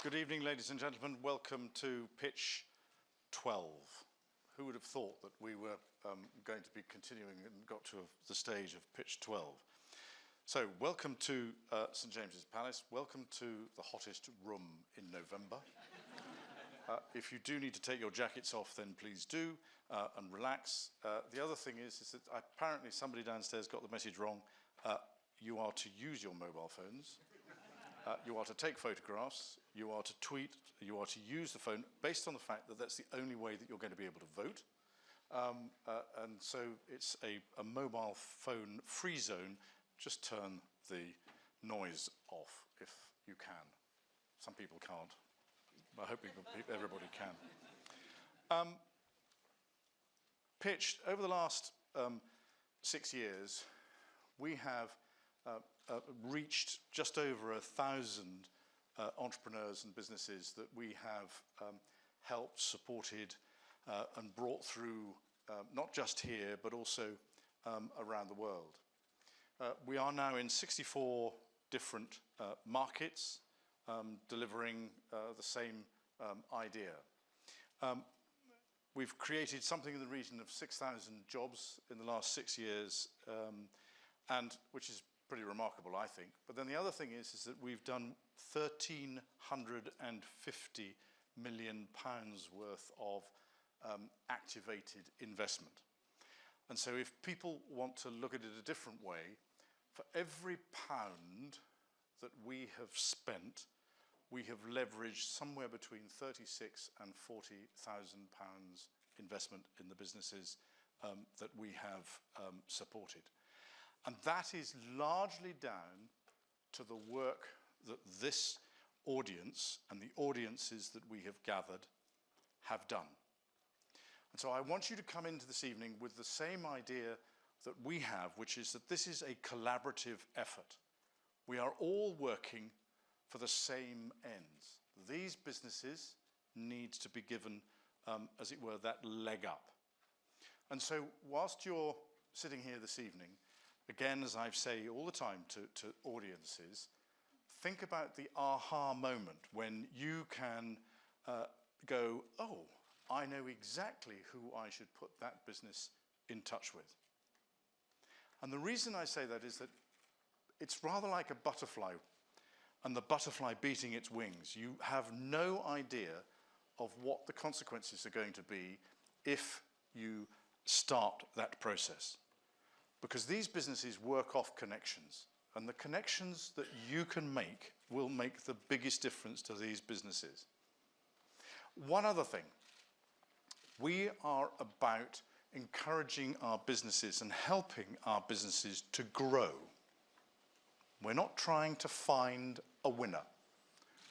Good evening, ladies and gentlemen. Welcome to Pitch 12. Who would have thought that we were going to be continuing and got to the stage of Pitch 12? So, welcome to St James's Palace. Welcome to the hottest room in November. If you do need to take your jackets off, then please do and relax. The other thing is that apparently somebody downstairs got the message wrong. You are to use your mobile phones. You are to take photographs, you are to tweet, you are to use the phone based on the fact that that's the only way that you're going to be able to vote. And so it's a mobile phone free zone. Just turn the noise off if you can. Some people can't. I hope everybody can. Pitch, over the last 6 years, we have reached just over 1,000 entrepreneurs and businesses that we have helped, supported, and brought through, not just here, but also around the world. We are now in 64 different markets, delivering the same idea. We've created something in the region of 6,000 jobs in the last 6 years, and which is pretty remarkable, I think. But then the other thing is that we've done £1,350 million worth of activated investment. And so if people want to look at it a different way, for every pound that we have spent, we have leveraged somewhere between 36 and 40,000 pounds investment in the businesses that we have supported. And that is largely down to the work that this audience and the audiences that we have gathered have done. And so I want you to come into this evening with the same idea that we have, which is that this is a collaborative effort. We are all working for the same ends. These businesses need to be given, as it were, that leg up. And so whilst you're sitting here this evening, again, as I say all the time to audiences, think about the aha moment when you can go, oh, I know exactly who I should put that business in touch with. And the reason I say that is that it's rather like a butterfly and the butterfly beating its wings. You have no idea of what the consequences are going to be if you start that process. Because these businesses work off connections, and the connections that you can make will make the biggest difference to these businesses. One other thing, we are about encouraging our businesses and helping our businesses to grow. We're not trying to find a winner.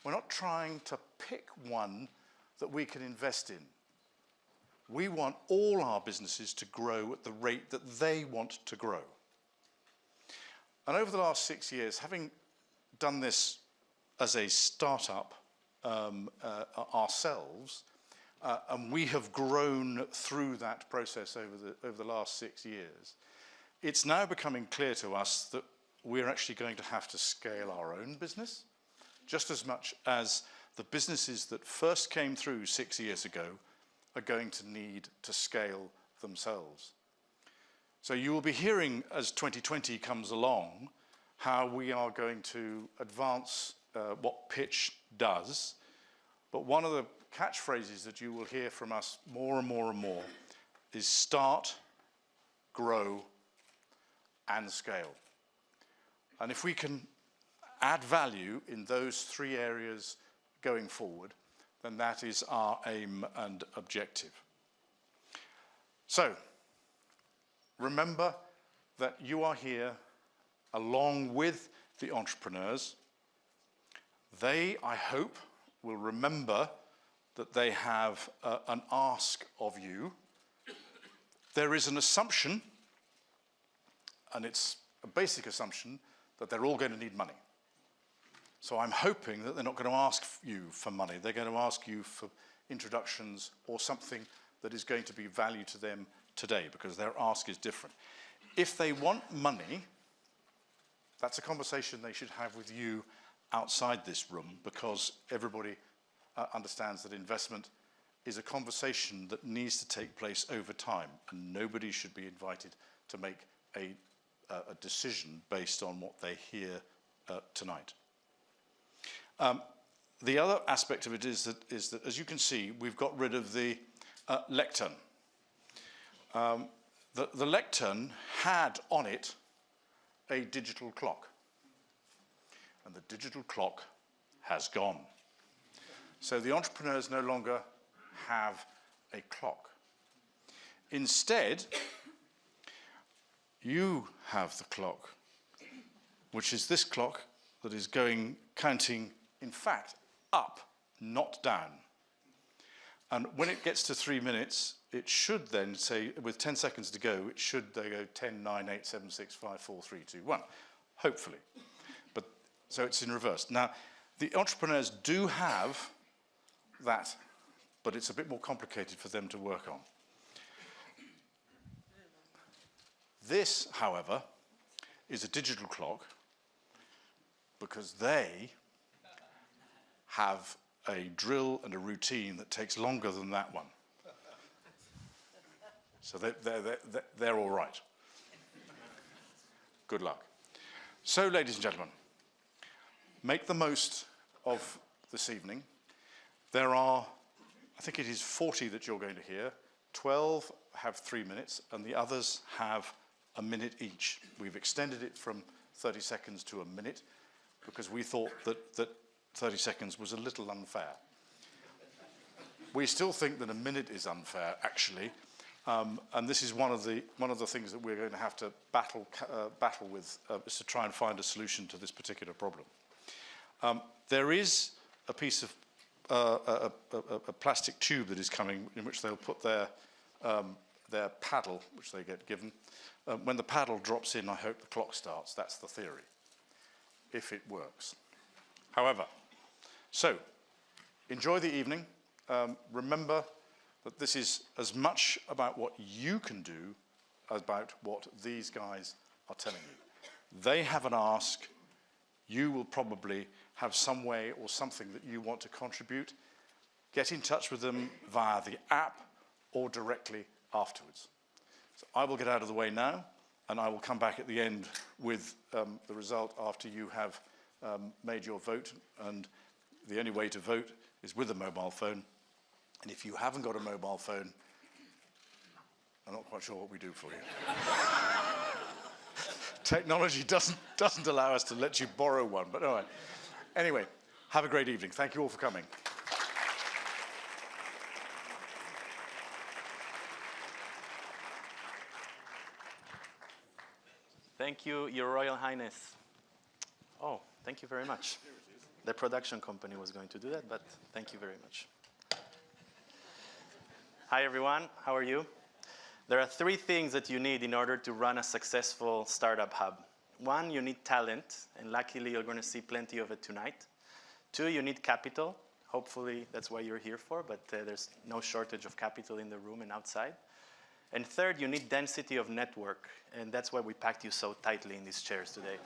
We're not trying to pick one that we can invest in. We want all our businesses to grow at the rate that they want to grow. And over the last 6 years, having done this as a startup ourselves, and we have grown through that process over the last 6 years, it's now becoming clear to us that we're actually going to have to scale our own business, just as much as the businesses that first came through 6 years ago are going to need to scale themselves. So you will be hearing, as 2020 comes along, how we are going to advance what Pitch does. But one of the catchphrases that you will hear from us more and more and more is start, grow, and scale. And if we can add value in those 3 areas going forward, then that is our aim and objective. So, remember that you are here along with the entrepreneurs. They, I hope, will remember that they have an ask of you. There is an assumption, and it's a basic assumption, that they're all going to need money. So I'm hoping that they're not going to ask you for money. They're going to ask you for introductions or something that is going to be value to them today, because their ask is different. If they want money, that's a conversation they should have with you outside this room, because everybody understands that investment is a conversation that needs to take place over time, and nobody should be invited to make a decision based on what they hear tonight. The other aspect of it is that, as you can see, we've got rid of the lectern. The lectern had on it a digital clock, and the digital clock has gone. So the entrepreneurs no longer have a clock. Instead, you have the clock, which is this clock that is counting, in fact, up, not down. And when it gets to 3 minutes, it should then say, with 10 seconds to go, it should go 10, 9, 8, 7, 6, 5, 4, 3, 2, 1, hopefully. But so it's in reverse. Now, the entrepreneurs do have that, but it's a bit more complicated for them to work on. This, however, is a digital clock because they have a drill and a routine that takes longer than that one. So they're all right. Good luck. So, ladies and gentlemen, make the most of this evening. There are, I think it is 40 that you're going to hear. 12 have 3 minutes, and the others have a minute each. We've extended it from 30 seconds to a minute because we thought that 30 seconds was a little unfair. We still think that a minute is unfair, actually, and this is one of the things that we're going to have to battle with, is to try and find a solution to this particular problem. There is a piece of a plastic tube that is coming in which they'll put their paddle, which they get given. When the paddle drops in, I hope the clock starts. That's the theory, if it works. However, so enjoy the evening. Remember that this is as much about what you can do as about what these guys are telling you. They have an ask. You will probably have some way or something that you want to contribute. Get in touch with them via the app or directly afterwards. So I will get out of the way now, and I will come back at the end with the result after you have made your vote. And the only way to vote is with a mobile phone. And if you haven't got a mobile phone, I'm not quite sure what we do for you. Technology doesn't allow us to let you borrow one, but all right. Anyway, have a great evening. Thank you all for coming. Thank you, Your Royal Highness. Oh, thank you very much. The production company was going to do that, but thank you very much. Hi, everyone. How are you? There are 3 things that you need in order to run a successful startup hub. 1, you need talent, and luckily you're going to see plenty of it tonight. 2, you need capital. Hopefully that's what you're here for, but there's no shortage of capital in the room and outside. And 3rd, you need density of network, and that's why we packed you so tightly in these chairs today.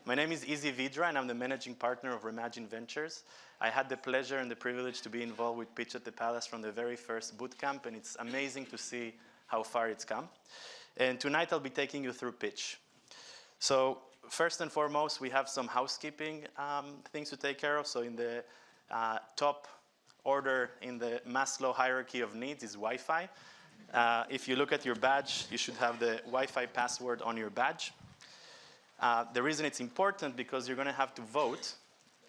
My name is Izzy Vidra, and I'm the managing partner of Remagine Ventures. I had the pleasure and the privilege to be involved with Pitch at the Palace from the very first bootcamp, and it's amazing to see how far it's come. And tonight I'll be taking you through pitch. So first and foremost, we have some housekeeping things to take care of. So in the top order in the Maslow hierarchy of needs is Wi-Fi. If you look at your badge, you should have the Wi-Fi password on your badge. The reason it's important because you're going to have to vote,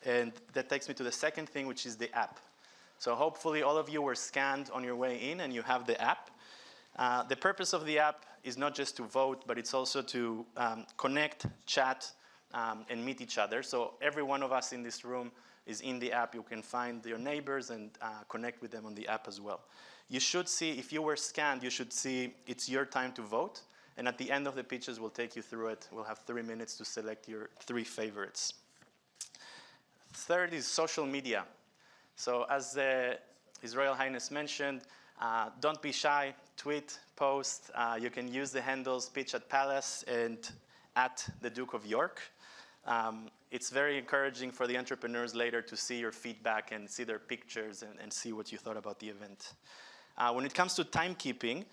and that takes me to the second thing, which is the app. So hopefully all of you were scanned on your way in and you have the app. The purpose of the app is not just to vote, but it's also to connect, chat, and meet each other. So every one of us in this room is in the app. You can find your neighbors and connect with them on the app as well. You should see, if you were scanned, you should see it's your time to vote. And at the end of the pitches, we'll take you through it. We'll have 3 minutes to select your 3 favorites. 3rd is social media. So as His Royal Highness mentioned, don't be shy, tweet, post. You can use the handles pitchatpalace and @the Duke of York. it's very encouraging for the entrepreneurs later to see your feedback and see their pictures and see what you thought about the event. When it comes to timekeeping,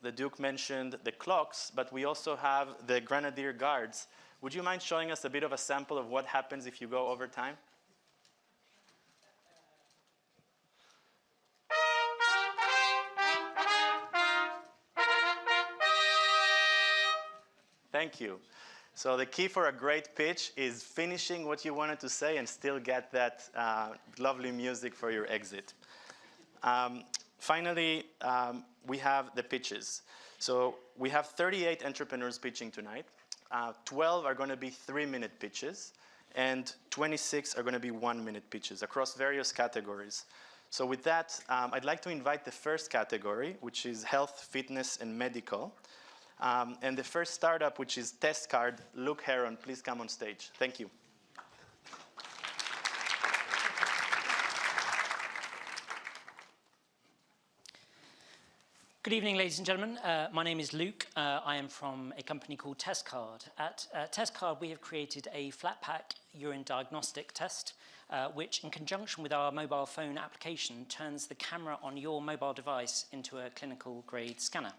the Duke mentioned the clocks, but we also have the Grenadier Guards. Would you mind showing us a bit of a sample of what happens if you go over time? Thank you. So the key for a great pitch is finishing what you wanted to say and still get that lovely music for your exit. Finally, we have the pitches. So we have 38 entrepreneurs pitching tonight. 12 are going to be 3-minute pitches, and 26 are going to be 1-minute pitches across various categories. So with that, I'd like to invite the first category, which is health, fitness, and medical. And the first startup, which is TestCard, Luke Heron, please come on stage. Thank you. Good evening, ladies and gentlemen. My name is Luke. I am from a company called TestCard. At TestCard, we have created a flat-pack urine diagnostic test, which, in conjunction with our mobile phone application, turns the camera on your mobile device into a clinical-grade scanner.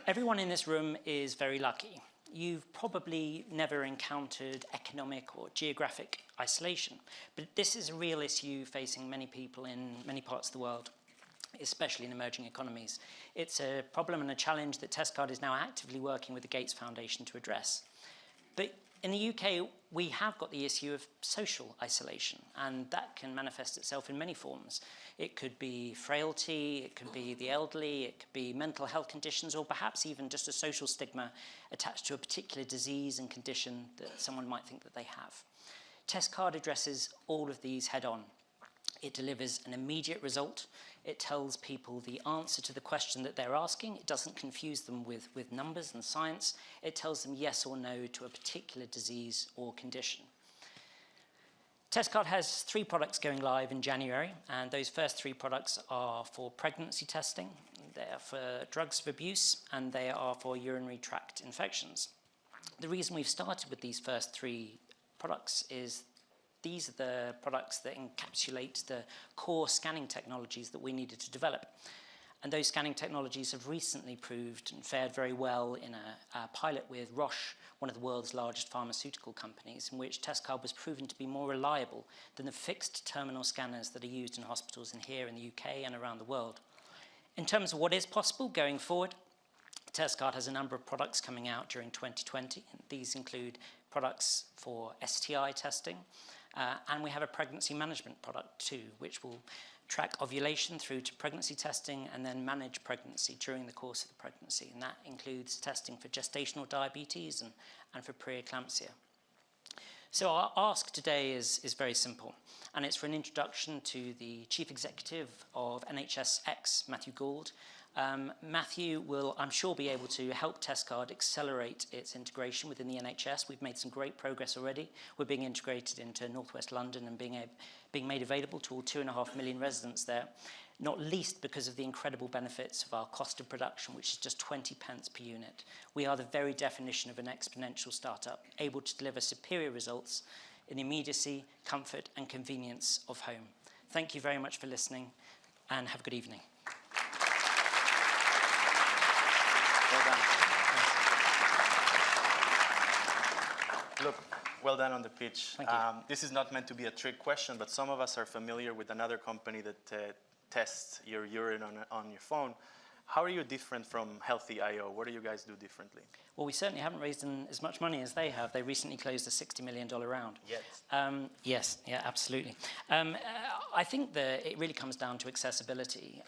Everyone in this room is very lucky. You've probably never encountered economic or geographic isolation, but this is a real issue facing many people in many parts of the world, especially in emerging economies. It's a problem and a challenge that TestCard is now actively working with the Gates Foundation to address. But in the UK, we have got the issue of social isolation, and that can manifest itself in many forms. It could be frailty, it could be the elderly, it could be mental health conditions, or perhaps even just a social stigma attached to a particular disease and condition that someone might think that they have. TestCard addresses all of these head on. It delivers an immediate result. It tells people the answer to the question that they're asking. It doesn't confuse them with numbers and science. It tells them yes or no to a particular disease or condition. TestCard has 3 products going live in January, and those first 3 products are for pregnancy testing, they are for drugs of abuse, and they are for urinary tract infections. The reason we've started with these first 3 products is these are the products that encapsulate the core scanning technologies that we needed to develop. And those scanning technologies have recently proved and fared very well in a pilot with Roche, one of the world's largest pharmaceutical companies, in which TestCard was proven to be more reliable than the fixed terminal scanners that are used in hospitals here in the UK and around the world. In terms of what is possible going forward, TestCard has a number of products coming out during 2020. These include products for STI testing, and we have a pregnancy management product too, which will track ovulation through to pregnancy testing and then manage pregnancy during the course of the pregnancy. And that includes testing for gestational diabetes and for preeclampsia. So our ask today is very simple, and it's for an introduction to the Chief Executive of NHSX, Matthew Gould. Matthew will, I'm sure, be able to help TestCard accelerate its integration within the NHS. We've made some great progress already. We're being integrated into Northwest London and being made available to all 2.5 million residents there, not least because of the incredible benefits of our cost of production, which is just 20 pence per unit. We are the very definition of an exponential startup, able to deliver superior results in the immediacy, comfort, and convenience of home. Thank you very much for listening, and have a good evening. Well done. Look, well done on the pitch. Thank you. This is not meant to be a trick question, but some of us are familiar with another company that tests your urine on your phone. How are you different from Healthy.io? What do you guys do differently? Well, we certainly haven't raised as much money as they have. They recently closed a $60 million round. Yes. Yes, yeah, absolutely. I think that it really comes down to accessibility.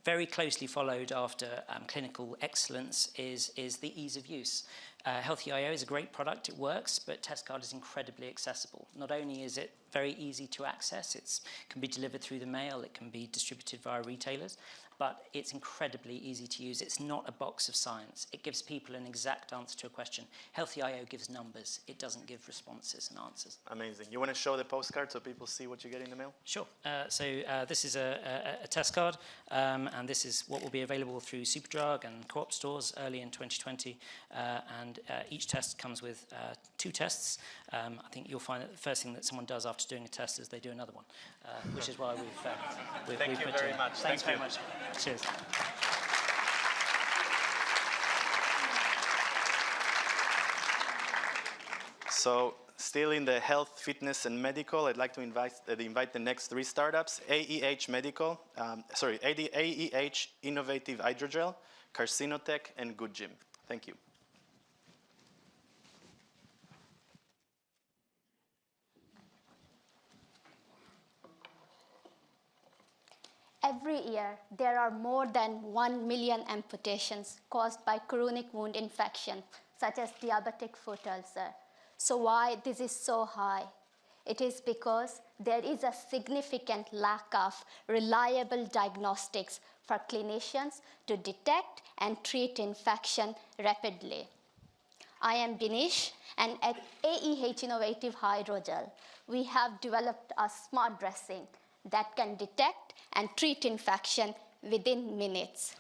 Very closely followed after clinical excellence is the ease of use. Healthy.io is a great product, it works, but TestCard is incredibly accessible. Not only is it very easy to access, it can be delivered through the mail, it can be distributed via retailers, but it's incredibly easy to use. It's not a box of science. It gives people an exact answer to a question. Healthy.io gives numbers. It doesn't give responses and answers. Amazing. You want to show the postcard so people see what you get in the mail? Sure. This is a test card, and this is what will be available through Superdrug and Co-op stores early in 2020. And each test comes with 2 tests. I think you'll find that the first thing that someone does after doing a test is they do another one, which is why we've Thank you very much. Thanks very much. Cheers. So, still in the health, fitness, and medical, I'd like to invite the next 3 startups: AEH Medical, AEH Innovative Hydrogel, Carcinotech, and Good Gym. Thank you. Every year, there are more than 1 million amputations caused by chronic wound infection, such as diabetic foot ulcer. So why this is so high? It is because there is a significant lack of reliable diagnostics for clinicians to detect and treat infection rapidly. I am Binish, and at AEH Innovative Hydrogel, we have developed a smart dressing that can detect and treat infection within minutes.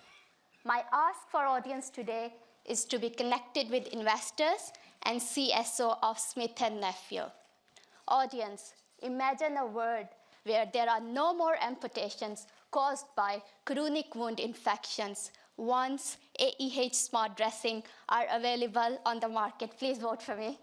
My ask for audience today is to be connected with investors and CSO of Smith & Nephew. Audience, imagine a world where there are no more amputations caused by chronic wound infections once AEH smart dressing are available on the market. Please vote for me.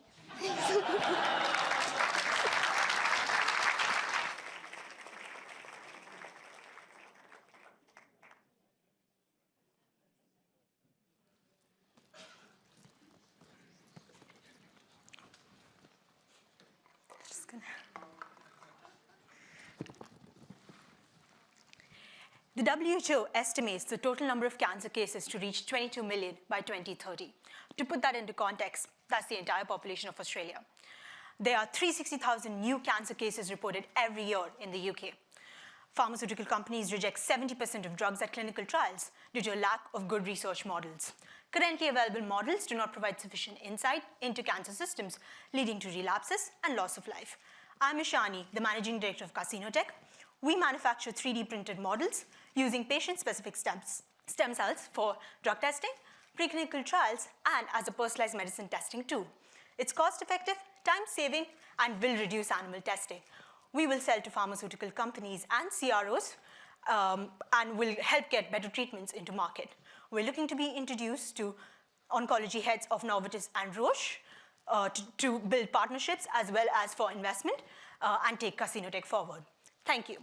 The WHO estimates the total number of cancer cases to reach 22 million by 2030. To put that into context, that's the entire population of Australia. There are 360,000 new cancer cases reported every year in the UK. Pharmaceutical companies reject 70% of drugs at clinical trials due to a lack of good research models. Currently available models do not provide sufficient insight into cancer systems, leading to relapses and loss of life. I'm Ishani, the managing director of Carcinotech. We manufacture 3D printed models using patient-specific stem cells for drug testing, preclinical trials, and as a personalized medicine testing tool. It's cost-effective, time-saving, and will reduce animal testing. We will sell to pharmaceutical companies and CROs and will help get better treatments into market. We're looking to be introduced to oncology heads of Novartis and Roche to build partnerships as well as for investment and take Carcinotech forward. Thank you.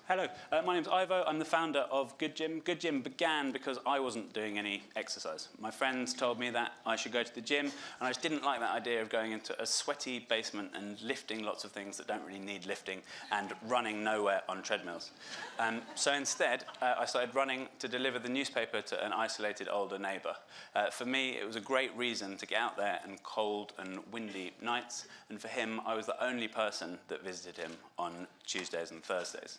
Hello, my name's Ivo. I'm the founder of Good Gym. Good Gym began because I wasn't doing any exercise. My friends told me that I should go to the gym, and I just didn't like that idea of going into a sweaty basement and lifting lots of things that don't really need lifting and running nowhere on treadmills. So instead, I started running to deliver the newspaper to an isolated older neighbour. For me, it was a great reason to get out there on cold and windy nights, and for him, I was the only person that visited him on Tuesdays and Thursdays.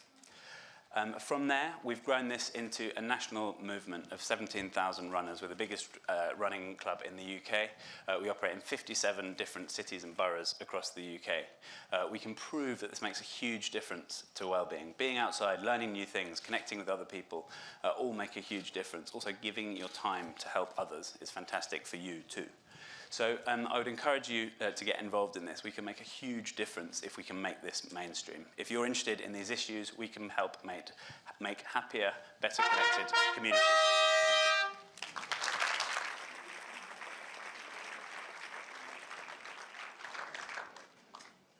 From there, we've grown this into a national movement of 17,000 runners. We're the biggest running club in the UK. We operate in 57 different cities and boroughs across the UK. We can prove that this makes a huge difference to well-being. Being outside, learning new things, connecting with other people, all make a huge difference. Also, giving your time to help others is fantastic for you too. So I would encourage you to get involved in this. We can make a huge difference if we can make this mainstream. If you're interested in these issues, we can help make happier, better connected communities.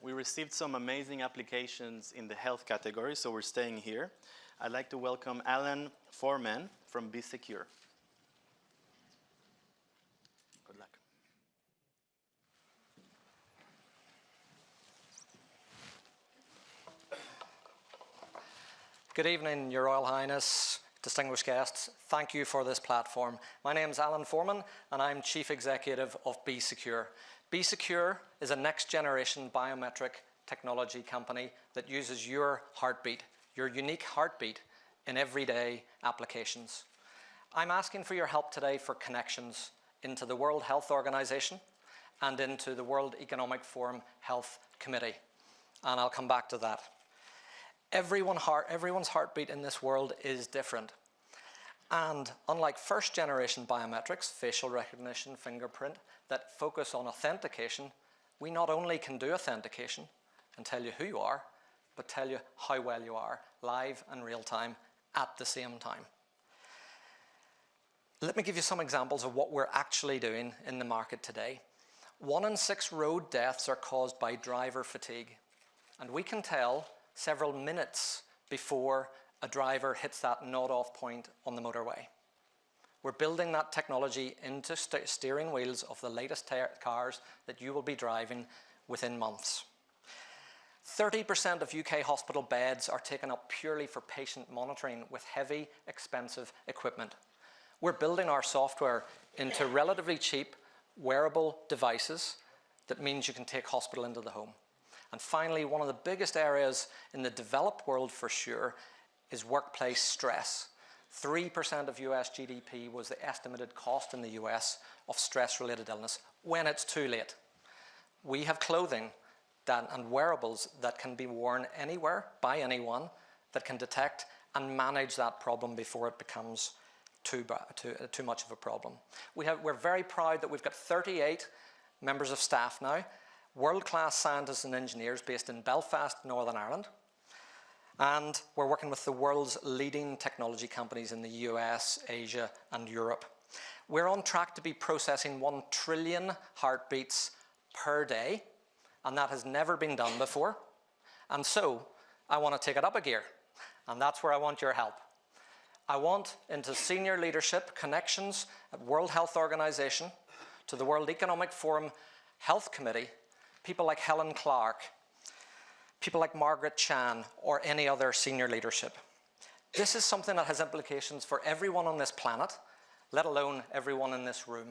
We received some amazing applications in the health category, so we're staying here. I'd like to welcome Alan Foreman from Be Secure. Good luck. Good evening, Your Royal Highness, distinguished guests, thank you for this platform. My name is Alan Foreman, and I'm Chief Executive of BeSecure. BeSecure is a next-generation biometric technology company that uses your heartbeat, your unique heartbeat, in everyday applications. I'm asking for your help today for connections into the World Health Organization and into the World Economic Forum Health Committee, and I'll come back to that. Everyone's heartbeat in this world is different. And unlike first-generation biometrics, facial recognition, fingerprint, that focus on authentication, we not only can do authentication and tell you who you are, but tell you how well you are, live and real time, at the same time. Let me give you some examples of what we're actually doing in the market today. 1 in 6 road deaths are caused by driver fatigue, and we can tell several minutes before a driver hits that nod-off point on the motorway. We're building that technology into steering wheels of the latest cars that you will be driving within months. 30% of UK hospital beds are taken up purely for patient monitoring with heavy, expensive equipment. We're building our software into relatively cheap, wearable devices that means you can take hospital into the home. And finally, one of the biggest areas in the developed world for sure is workplace stress. 3% of US GDP was the estimated cost in the US of stress-related illness when it's too late. We have clothing and wearables that can be worn anywhere by anyone that can detect and manage that problem before it becomes too much of a problem. We're very proud that we've got 38 members of staff now, world-class scientists and engineers based in Belfast, Northern Ireland. And we're working with the world's leading technology companies in the US, Asia, and Europe. We're on track to be processing 1 trillion heartbeats per day, and that has never been done before. And so I want to take it up a gear, and that's where I want your help. I want into senior leadership connections at World Health Organization, to the World Economic Forum Health Committee, people like Helen Clark, people like Margaret Chan, or any other senior leadership. This is something that has implications for everyone on this planet, let alone everyone in this room.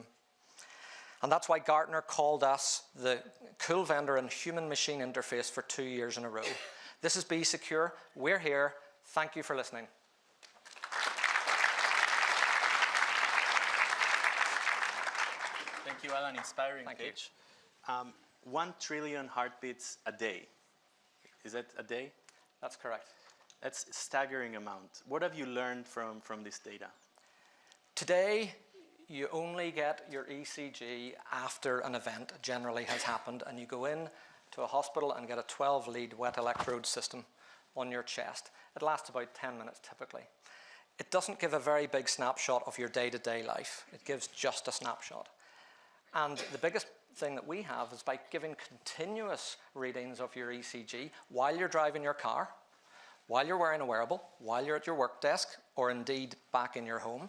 And that's why Gartner called us the cool vendor in human-machine interface for 2 years in a row. This is BeSecure. We're here. Thank you for listening. Thank you, Alan. Inspiring pitch. 1 trillion heartbeats a day. Is that a day? That's correct. That's a staggering amount. What have you learned from this data? Today, you only get your ECG after an event generally has happened, and you go in to a hospital and get a 12-lead wet electrode system on your chest. It lasts about 10 minutes typically. It doesn't give a very big snapshot of your day-to-day life. It gives just a snapshot. And the biggest thing that we have is by giving continuous readings of your ECG while you're driving your car, while you're wearing a wearable, while you're at your work desk, or indeed back in your home,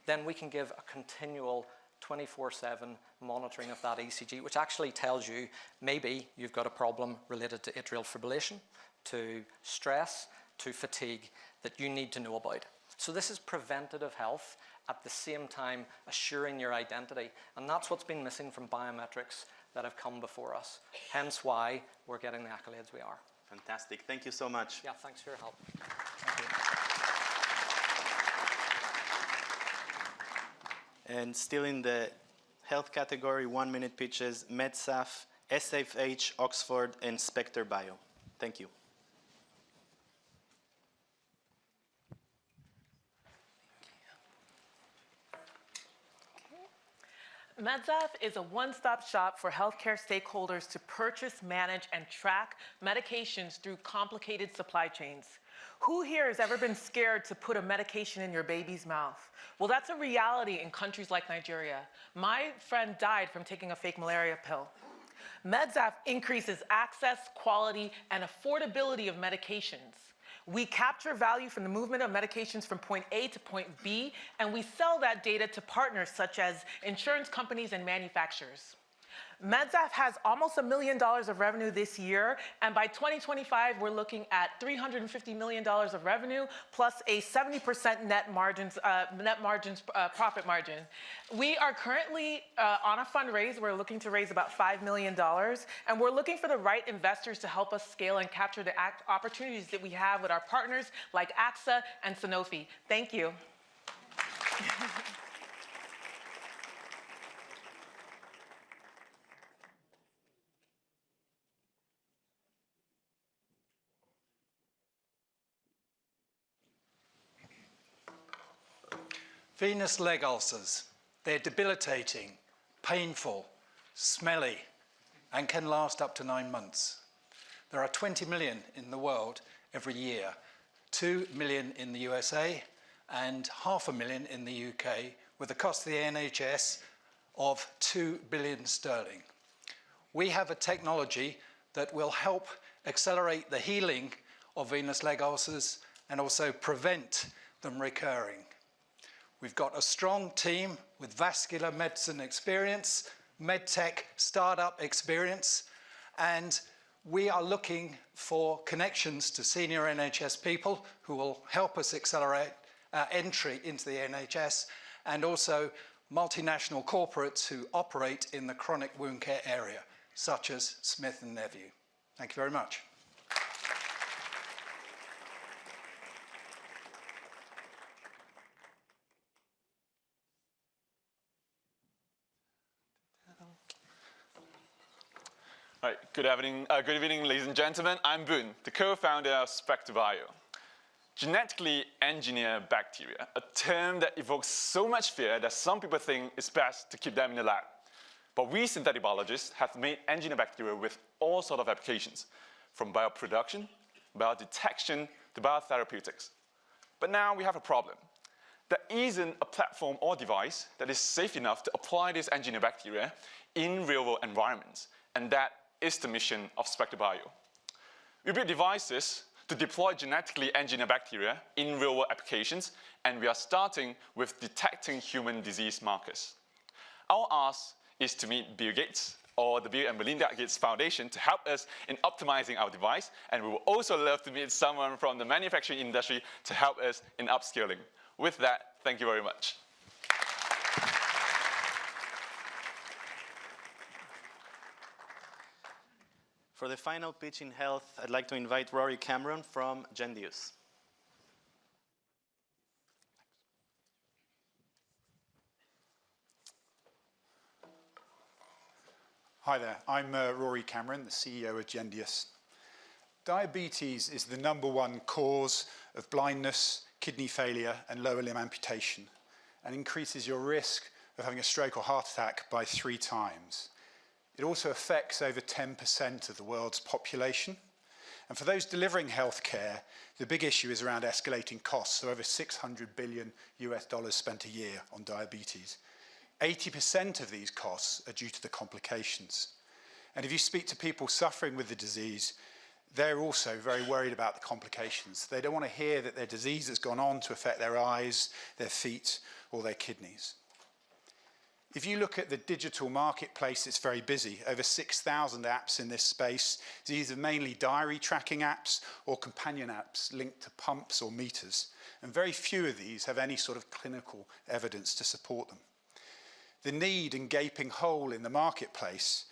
then we can give a continual 24/7 monitoring of that ECG, which actually tells you maybe you've got a problem related to atrial fibrillation, to stress, to fatigue that you need to know about. So this is preventative health, at the same time assuring your identity. And that's what's been missing from biometrics that have come before us. Hence why we're getting the accolades we are. Fantastic. Thank you so much. Yeah, thanks for your help. Thank you. And still in the health category, 1-minute pitches, MedSaf, SFH, Oxford, and Spectre Bio. Thank you. MedSaf is a one-stop shop for healthcare stakeholders to purchase, manage, and track medications through complicated supply chains. Who here has ever been scared to put a medication in your baby's mouth? Well, that's a reality in countries like Nigeria. My friend died from taking a fake malaria pill. MedSaf increases access, quality, and affordability of medications. We capture value from the movement of medications from point A to point B, and we sell that data to partners such as insurance companies and manufacturers. MedZaf has almost $1 million of revenue this year, and by 2025, we're looking at $350 million of revenue plus a 70% profit margin. We are currently on a fundraise. We're looking to raise about $5 million, and we're looking for the right investors to help us scale and capture the opportunities that we have with our partners like AXA and Sanofi. Thank you. Venous leg ulcers. They're debilitating, painful, smelly, and can last up to 9 months. There are 20 million in the world every year, 2 million in the USA and 500,000 in the UK, with a cost to the NHS of 2 billion sterling. We have a technology that will help accelerate the healing of venous leg ulcers and also prevent them recurring. We've got a strong team with vascular medicine experience, medtech startup experience, and we are looking for connections to senior NHS people who will help us accelerate our entry into the NHS, and also multinational corporates who operate in the chronic wound care area, such as Smith & Nephew. Thank you very much. All right, good evening, ladies and gentlemen. I'm Boon, the co-founder of SpectraBio. Genetically engineered bacteria, a term that evokes so much fear that some people think it's best to keep them in the lab. But we synthetic biologists have made engineered bacteria with all sorts of applications, from bioproduction, biodetection, to biotherapeutics. But now we have a problem. There isn't a platform or device that is safe enough to apply these engineered bacteria in real-world environments, and that is the mission of SpectraBio. We build devices to deploy genetically engineered bacteria in real-world applications, and we are starting with detecting human disease markers. Our ask is to meet Bill Gates or the Bill and Melinda Gates Foundation to help us in optimizing our device, and we will also love to meet someone from the manufacturing industry to help us in upscaling. With that, thank you very much. For the final pitch in health, I'd like to invite Rory Cameron from Gendius. Hi there, I'm Rory Cameron, the CEO of Gendius. Diabetes is the #1 cause of blindness, kidney failure, and lower limb amputation, and increases your risk of having a stroke or heart attack by 3 times. It also affects over 10% of the world's population. And for those delivering healthcare, the big issue is around escalating costs, so over $600 billion spent a year on diabetes. 80% of these costs are due to the complications. And if you speak to people suffering with the disease, they're also very worried about the complications. They don't want to hear that their disease has gone on to affect their eyes, their feet, or their kidneys. If you look at the digital marketplace, it's very busy. Over 6,000 apps in this space. These are mainly diary tracking apps or companion apps linked to pumps or meters. And very few of these have any sort of clinical evidence to support them. The need and gaping hole in the marketplace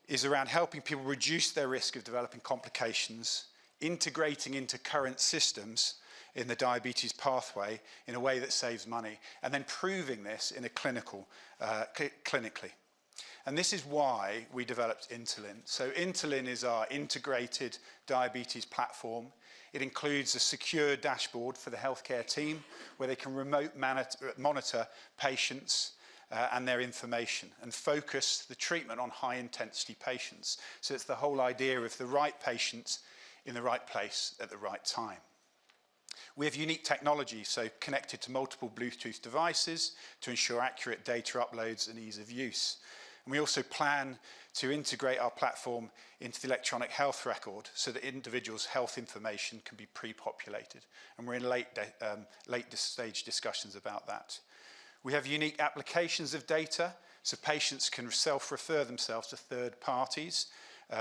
is around helping people reduce their risk of developing complications, integrating into current systems in the diabetes pathway in a way that saves money, and then proving this in a clinically. And this is why we developed Intelin. So Intelin is our integrated diabetes platform. It includes a secure dashboard for the healthcare team where they can remote monitor patients and their information and focus the treatment on high-intensity patients. So it's the whole idea of the right patients in the right place at the right time. We have unique technology, so connected to multiple Bluetooth devices to ensure accurate data uploads and ease of use. And we also plan to integrate our platform into the electronic health record so that individuals' health information can be pre-populated. And we're in late stage discussions about that. We have unique applications of data So patients can self-refer themselves to third parties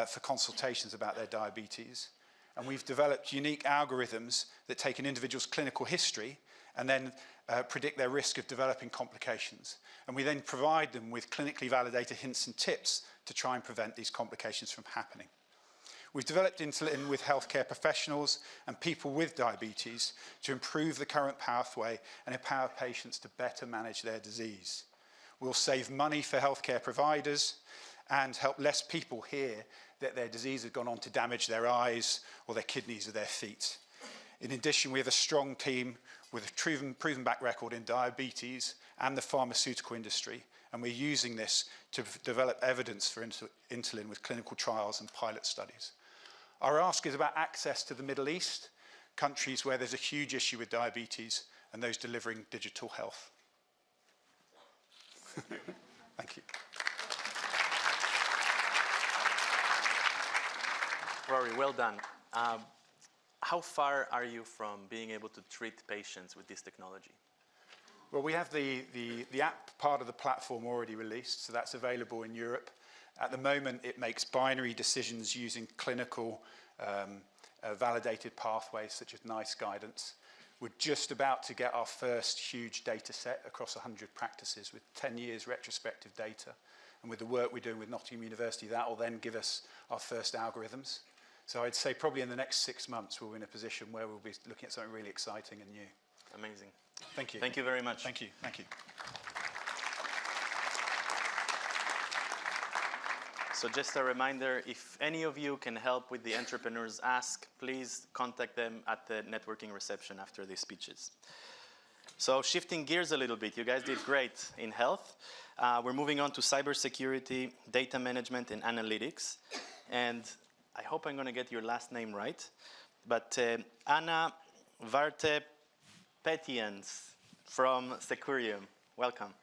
for consultations about their diabetes. And we've developed unique algorithms that take an individual's clinical history and then predict their risk of developing complications. And we then provide them with clinically validated hints and tips to try and prevent these complications from happening. We've developed insulin with healthcare professionals and people with diabetes to improve the current pathway and empower patients to better manage their disease. We'll save money for healthcare providers and help less people hear that their disease has gone on to damage their eyes or their kidneys or their feet. In addition, we have a strong team with a proven back record in diabetes and the pharmaceutical industry, and we're using this to develop evidence for insulin with clinical trials and pilot studies. Our ask is about access to the Middle East, countries where there's a huge issue with diabetes, and those delivering digital health. Thank you. Rory, well done. How far are you from being able to treat patients with this technology? Well, we have the app part of the platform already released, so that's available in Europe. At the moment, it makes binary decisions using clinical validated pathways such as NICE guidance. We're just about to get our first huge data set across 100 practices with 10 years retrospective data. And with the work we're doing with Nottingham University, that will then give us our first algorithms. So I'd say probably in the next 6 months, we'll be in a position where we'll be looking at something really exciting and new. Amazing. Thank you. Thank you very much. Thank you. Thank you. So just a reminder, if any of you can help with the Entrepreneurs Ask, please contact them at the networking reception after these speeches. So shifting gears a little bit, you guys did great in health. We're moving on to cybersecurity, data management, and analytics. And I hope I'm going to get your last name right. But Anna Vartepetians from Securium, welcome.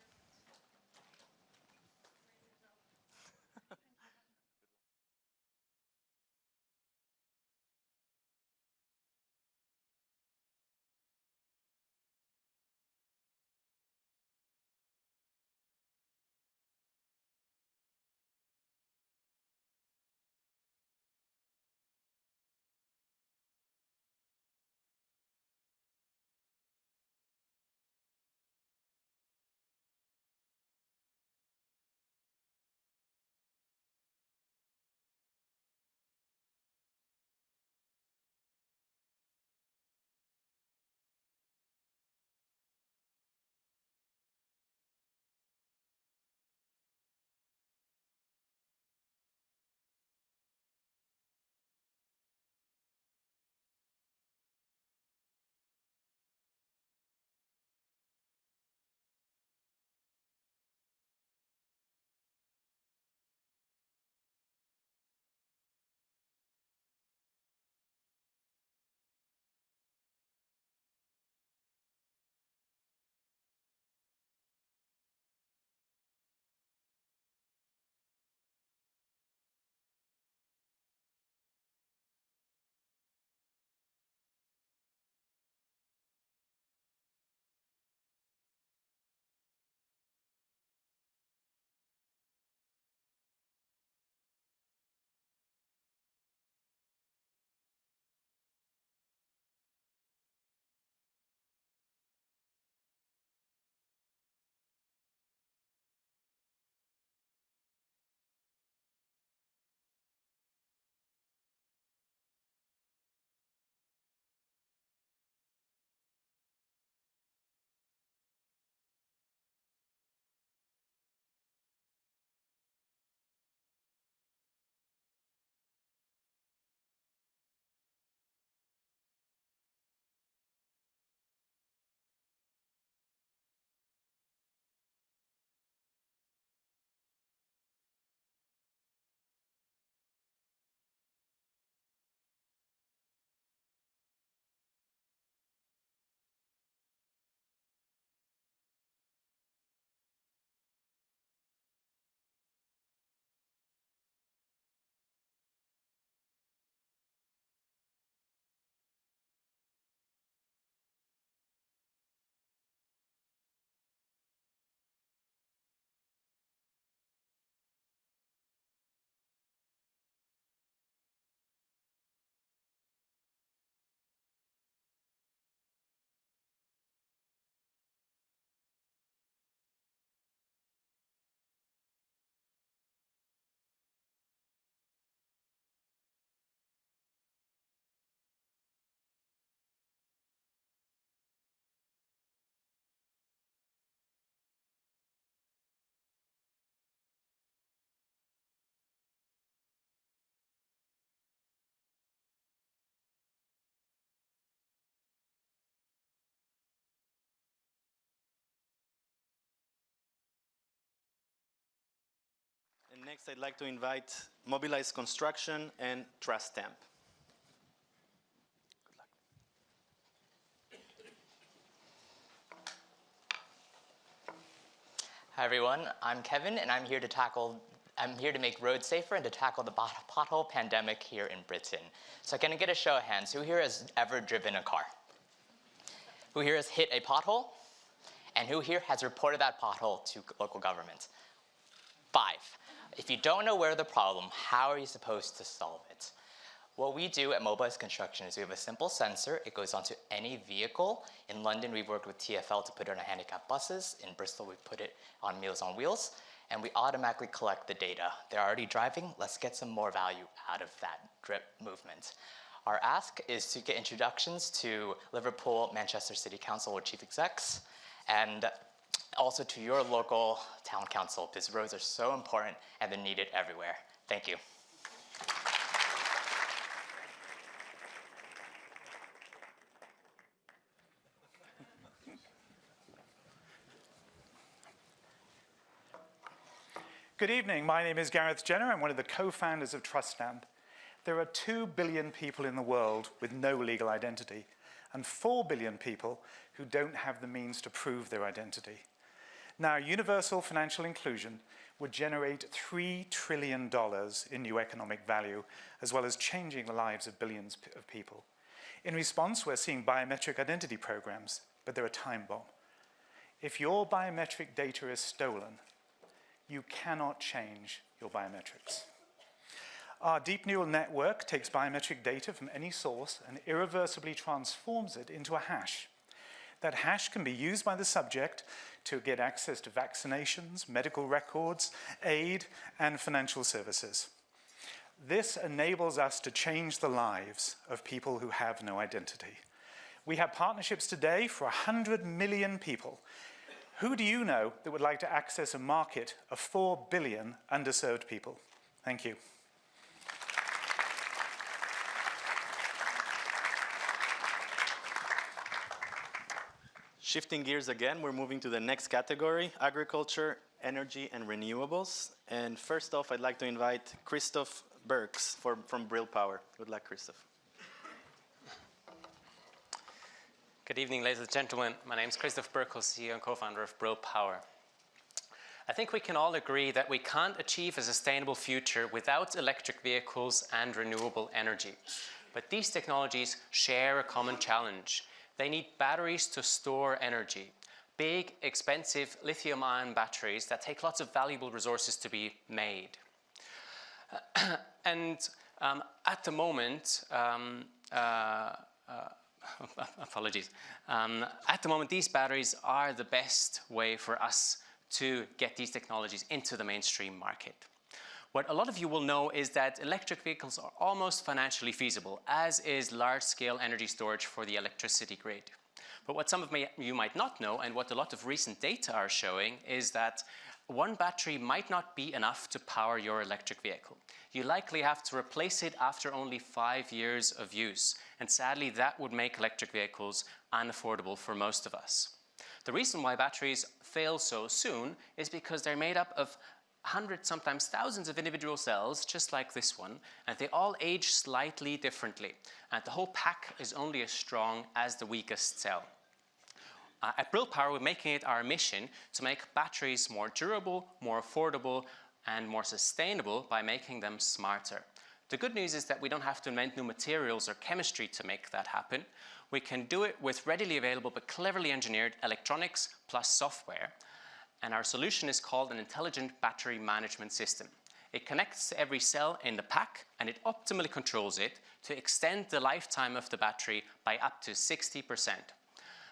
Next, I'd like to invite Mobilize Construction and Trust Stamp. Good luck. Hi everyone, I'm Kevin and I'm here to make roads safer and to tackle the pothole pandemic here in Britain. So can I get a show of hands? Who here has ever driven a car? Who here has hit a pothole? And who here has reported that pothole to local government? 5. If you don't know where the problem, how are you supposed to solve it? What we do at Mobilize Construction is we have a simple sensor. It goes onto any vehicle. In London, we've worked with TfL to put it on handicapped buses. In Bristol, we put it on Meals on Wheels. And we automatically collect the data. They're already driving. Let's get some more value out of that drip movement. Our ask is to get introductions to Liverpool, Manchester City Council or chief execs, and also to your local town council, because roads are so important and they're needed everywhere. Thank you. Good evening, my name is Gareth Jenner. I'm one of the co-founders of Trust Stamp. There are 2 billion people in the world with no legal identity, and 4 billion people who don't have the means to prove their identity. Now, universal financial inclusion would generate $3 trillion in new economic value, as well as changing the lives of billions of people. In response, we're seeing biometric identity programs, but they're a time bomb. If your biometric data is stolen, you cannot change your biometrics. Our deep neural network takes biometric data from any source and irreversibly transforms it into a hash. That hash can be used by the subject to get access to vaccinations, medical records, aid, and financial services. This enables us to change the lives of people who have no identity. We have partnerships today for 100 million people. Who do you know that would like to access a market of 4 billion underserved people? Thank you. Shifting gears again, we're moving to the next category, agriculture, energy, and renewables. And first off, I'd like to invite Christoph Burks from Brill Power. Good luck, Christoph. Good evening, ladies and gentlemen. My name is Christoph Burkle, CEO and co-founder of Brill Power. I think we can all agree that we can't achieve a sustainable future without electric vehicles and renewable energy. But these technologies share a common challenge. They need batteries to store energy. Big, expensive lithium-ion batteries that take lots of valuable resources to be made. At the moment, apologies. At the moment, these batteries are the best way for us to get these technologies into the mainstream market. What a lot of you will know is that electric vehicles are almost financially feasible, as is large-scale energy storage for the electricity grid. But what some of you might not know, and what a lot of recent data are showing, is that one battery might not be enough to power your electric vehicle. You likely have to replace it after only 5 years of use. And sadly, that would make electric vehicles unaffordable for most of us. The reason why batteries fail so soon is because they're made up of hundreds, sometimes thousands of individual cells, just like this one, and they all age slightly differently. And the whole pack is only as strong as the weakest cell. At Brill Power, we're making it our mission to make batteries more durable, more affordable, and more sustainable by making them smarter. The good news is that we don't have to invent new materials or chemistry to make that happen. We can do it with readily available but cleverly engineered electronics plus software. And our solution is called an intelligent battery management system. It connects to every cell in the pack and it optimally controls it to extend the lifetime of the battery by up to 60%.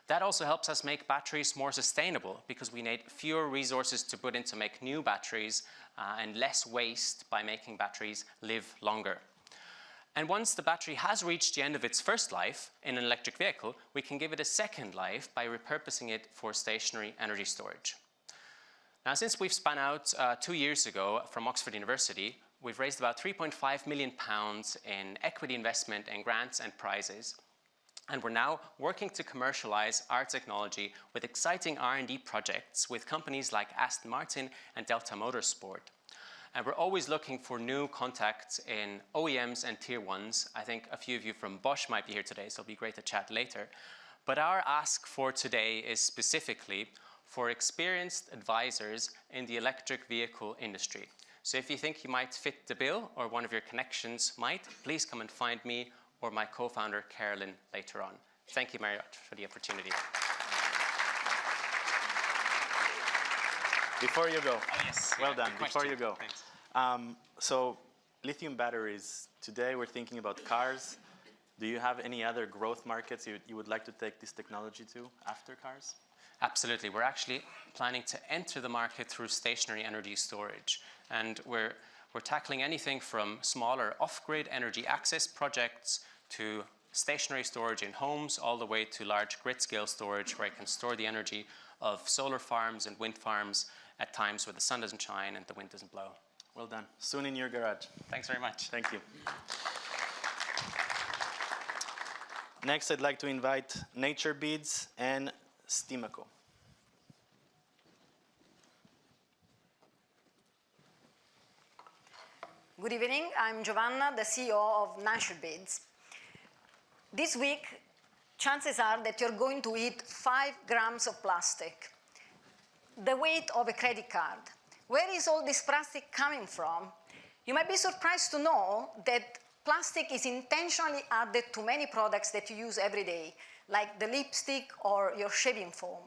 That also helps us make batteries more sustainable because we need fewer resources to put in to make new batteries and less waste by making batteries live longer. And once the battery has reached the end of its first life in an electric vehicle, we can give it a second life by repurposing it for stationary energy storage. Now, since we've spun out 2 years ago from Oxford University, we've raised about £3.5 million in equity investment and grants and prizes. And we're now working to commercialize our technology with exciting R&D projects with companies like Aston Martin and Delta Motorsport. And we're always looking for new contacts in OEMs and tier ones. I think a few of you from Bosch might be here today, so it'll be great to chat later. But our ask for today is specifically for experienced advisors in the electric vehicle industry. So if you think you might fit the bill or one of your connections might, please come and find me or my co-founder, Carolyn, later on. Thank you, Marriott, for the opportunity. Before you go, yes, well done, question. before you go. Thanks. So lithium batteries, today we're thinking about cars. Do you have any other growth markets you would like to take this technology to after cars? Absolutely. We're actually planning to enter the market through stationary energy storage. And we're tackling anything from smaller off-grid energy access projects to stationary storage in homes, all the way to large grid-scale storage where I can store the energy of solar farms and wind farms at times where the sun doesn't shine and the wind doesn't blow. Well done. Soon in your garage. Thanks very much. Thank you. Next, I'd like to invite Nature Beads and Steamaco. Good evening. I'm Giovanna, the CEO of Nature Beads. This week, chances are that you're going to eat 5 grams of plastic, the weight of a credit card. Where is all this plastic coming from? You might be surprised to know that plastic is intentionally added to many products that you use every day, like the lipstick or your shaving foam.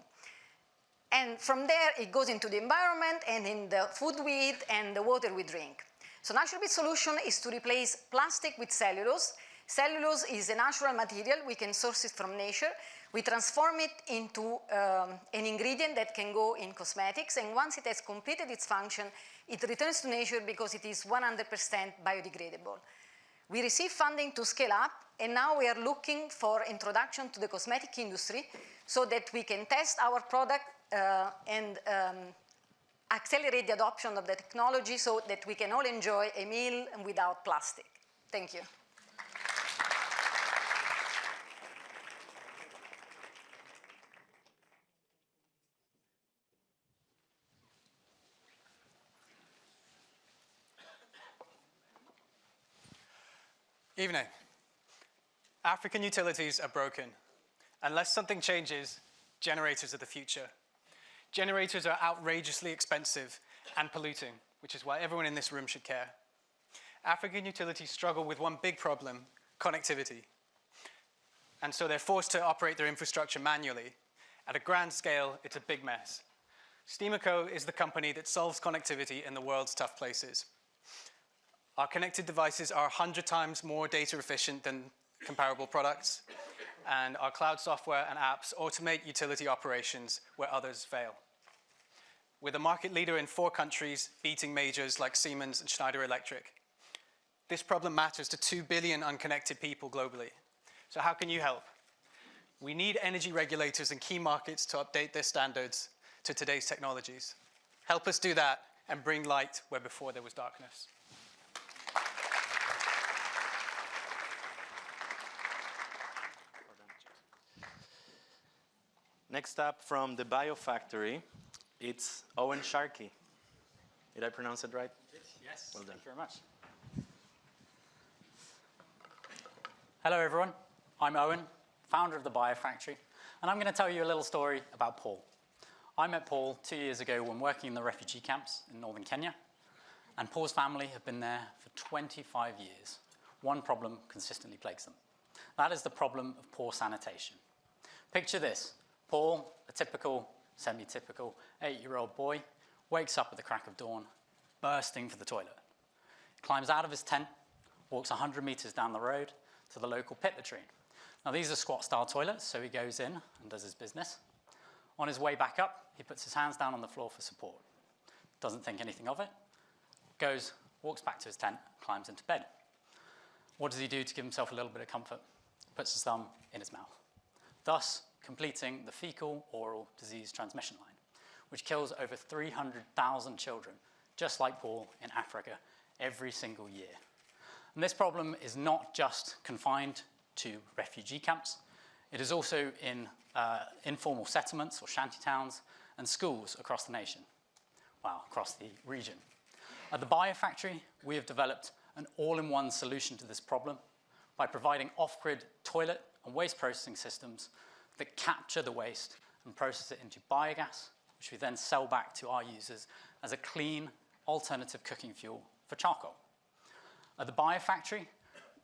And from there, it goes into the environment and in the food we eat and the water we drink. So Nature Beads solution is to replace plastic with cellulose. Cellulose is a natural material. We can source it from nature. We transform it into an ingredient that can go in cosmetics. And once it has completed its function, it returns to nature because it is 100% biodegradable. We receive funding to scale up, and now we are looking for introduction to the cosmetic industry so that we can test our product and accelerate the adoption of the technology so that we can all enjoy a meal without plastic. Thank you. Evening. African utilities are broken. Unless something changes, generators are the future. Generators are outrageously expensive and polluting, which is why everyone in this room should care. African utilities struggle with one big problem, connectivity. And so they're forced to operate their infrastructure manually. At a grand scale, it's a big mess. Steamaco is the company that solves connectivity in the world's tough places. Our connected devices are 100 times more data efficient than comparable products, and our cloud software and apps automate utility operations where others fail. We're the market leader in 4 countries, beating majors like Siemens and Schneider Electric. This problem matters to 2 billion unconnected people globally. So how can you help? We need energy regulators in key markets to update their standards to today's technologies. Help us do that and bring light where before there was darkness. Next up from the Biofactory, it's Owen Sharkey. Did I pronounce it right? Yes, well done. Thank you very much. Hello everyone, I'm Owen, founder of the Biofactory, and I'm going to tell you a little story about Paul. I met Paul 2 years ago when working in the refugee camps in northern Kenya, and Paul's family have been there for 25 years. One problem consistently plagues them. That is the problem of poor sanitation. Picture this. Paul, a typical, semi-typical 8-year-old boy, wakes up at the crack of dawn, bursting for the toilet. Climbs out of his tent, walks 100 meters down the road to the local pit latrine. Now these are squat-style toilets, so he goes in and does his business. On his way back up, he puts his hands down on the floor for support. Doesn't think anything of it, goes, walks back to his tent, climbs into bed. What does he do to give himself a little bit of comfort? Puts his thumb in his mouth. Thus, completing the fecal-oral disease transmission line, which kills over 300,000 children, just like Paul, in Africa every single year. And this problem is not just confined to refugee camps. It is also in informal settlements or shanty towns and schools across the nation, well, across the region. At the Biofactory, we have developed an all-in-one solution to this problem by providing off-grid toilet and waste processing systems that capture the waste and process it into biogas, which we then sell back to our users as a clean alternative cooking fuel for charcoal. At the Biofactory,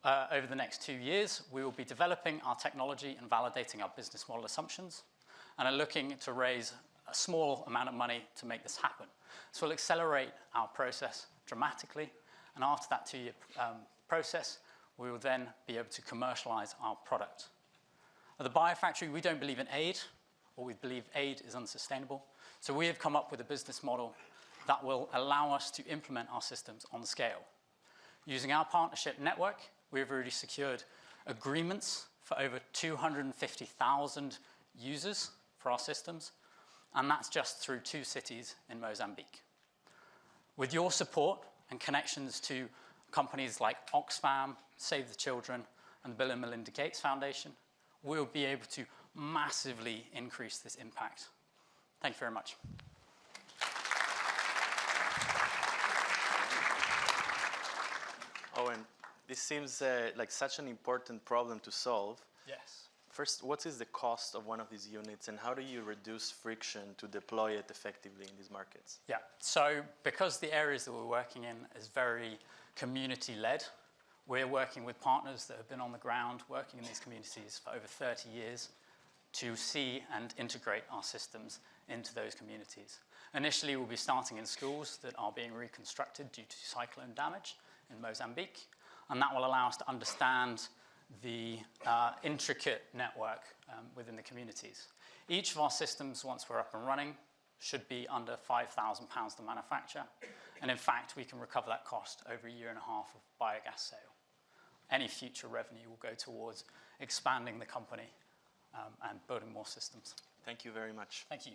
over the next 2 years, we will be developing our technology and validating our business model assumptions and are looking to raise a small amount of money to make this happen. This will accelerate our process dramatically, and after that 2-year process, we will then be able to commercialize our product. At the Biofactory, we don't believe in aid, or we believe aid is unsustainable. So we have come up with a business model that will allow us to implement our systems on scale. Using our partnership network, we've already secured agreements for over 250,000 users for our systems, and that's just through 2 cities in Mozambique. With your support and connections to companies like Oxfam, Save the Children, and the Bill and Melinda Gates Foundation, we'll be able to massively increase this impact. Thank you very much. Owen, this seems like such an important problem to solve. Yes. First, what is the cost of one of these units, and how do you reduce friction to deploy it effectively in these markets? Yeah, so because the areas that we're working in is very community-led, we're working with partners that have been on the ground working in these communities for over 30 years to see and integrate our systems into those communities. Initially, we'll be starting in schools that are being reconstructed due to cyclone damage in Mozambique, and that will allow us to understand the intricate network within the communities. Each of our systems, once we're up and running, should be under £5,000 to manufacture, and in fact, we can recover that cost over 1.5 years of biogas sale. Any future revenue will go towards expanding the company and building more systems. Thank you very much. Thank you.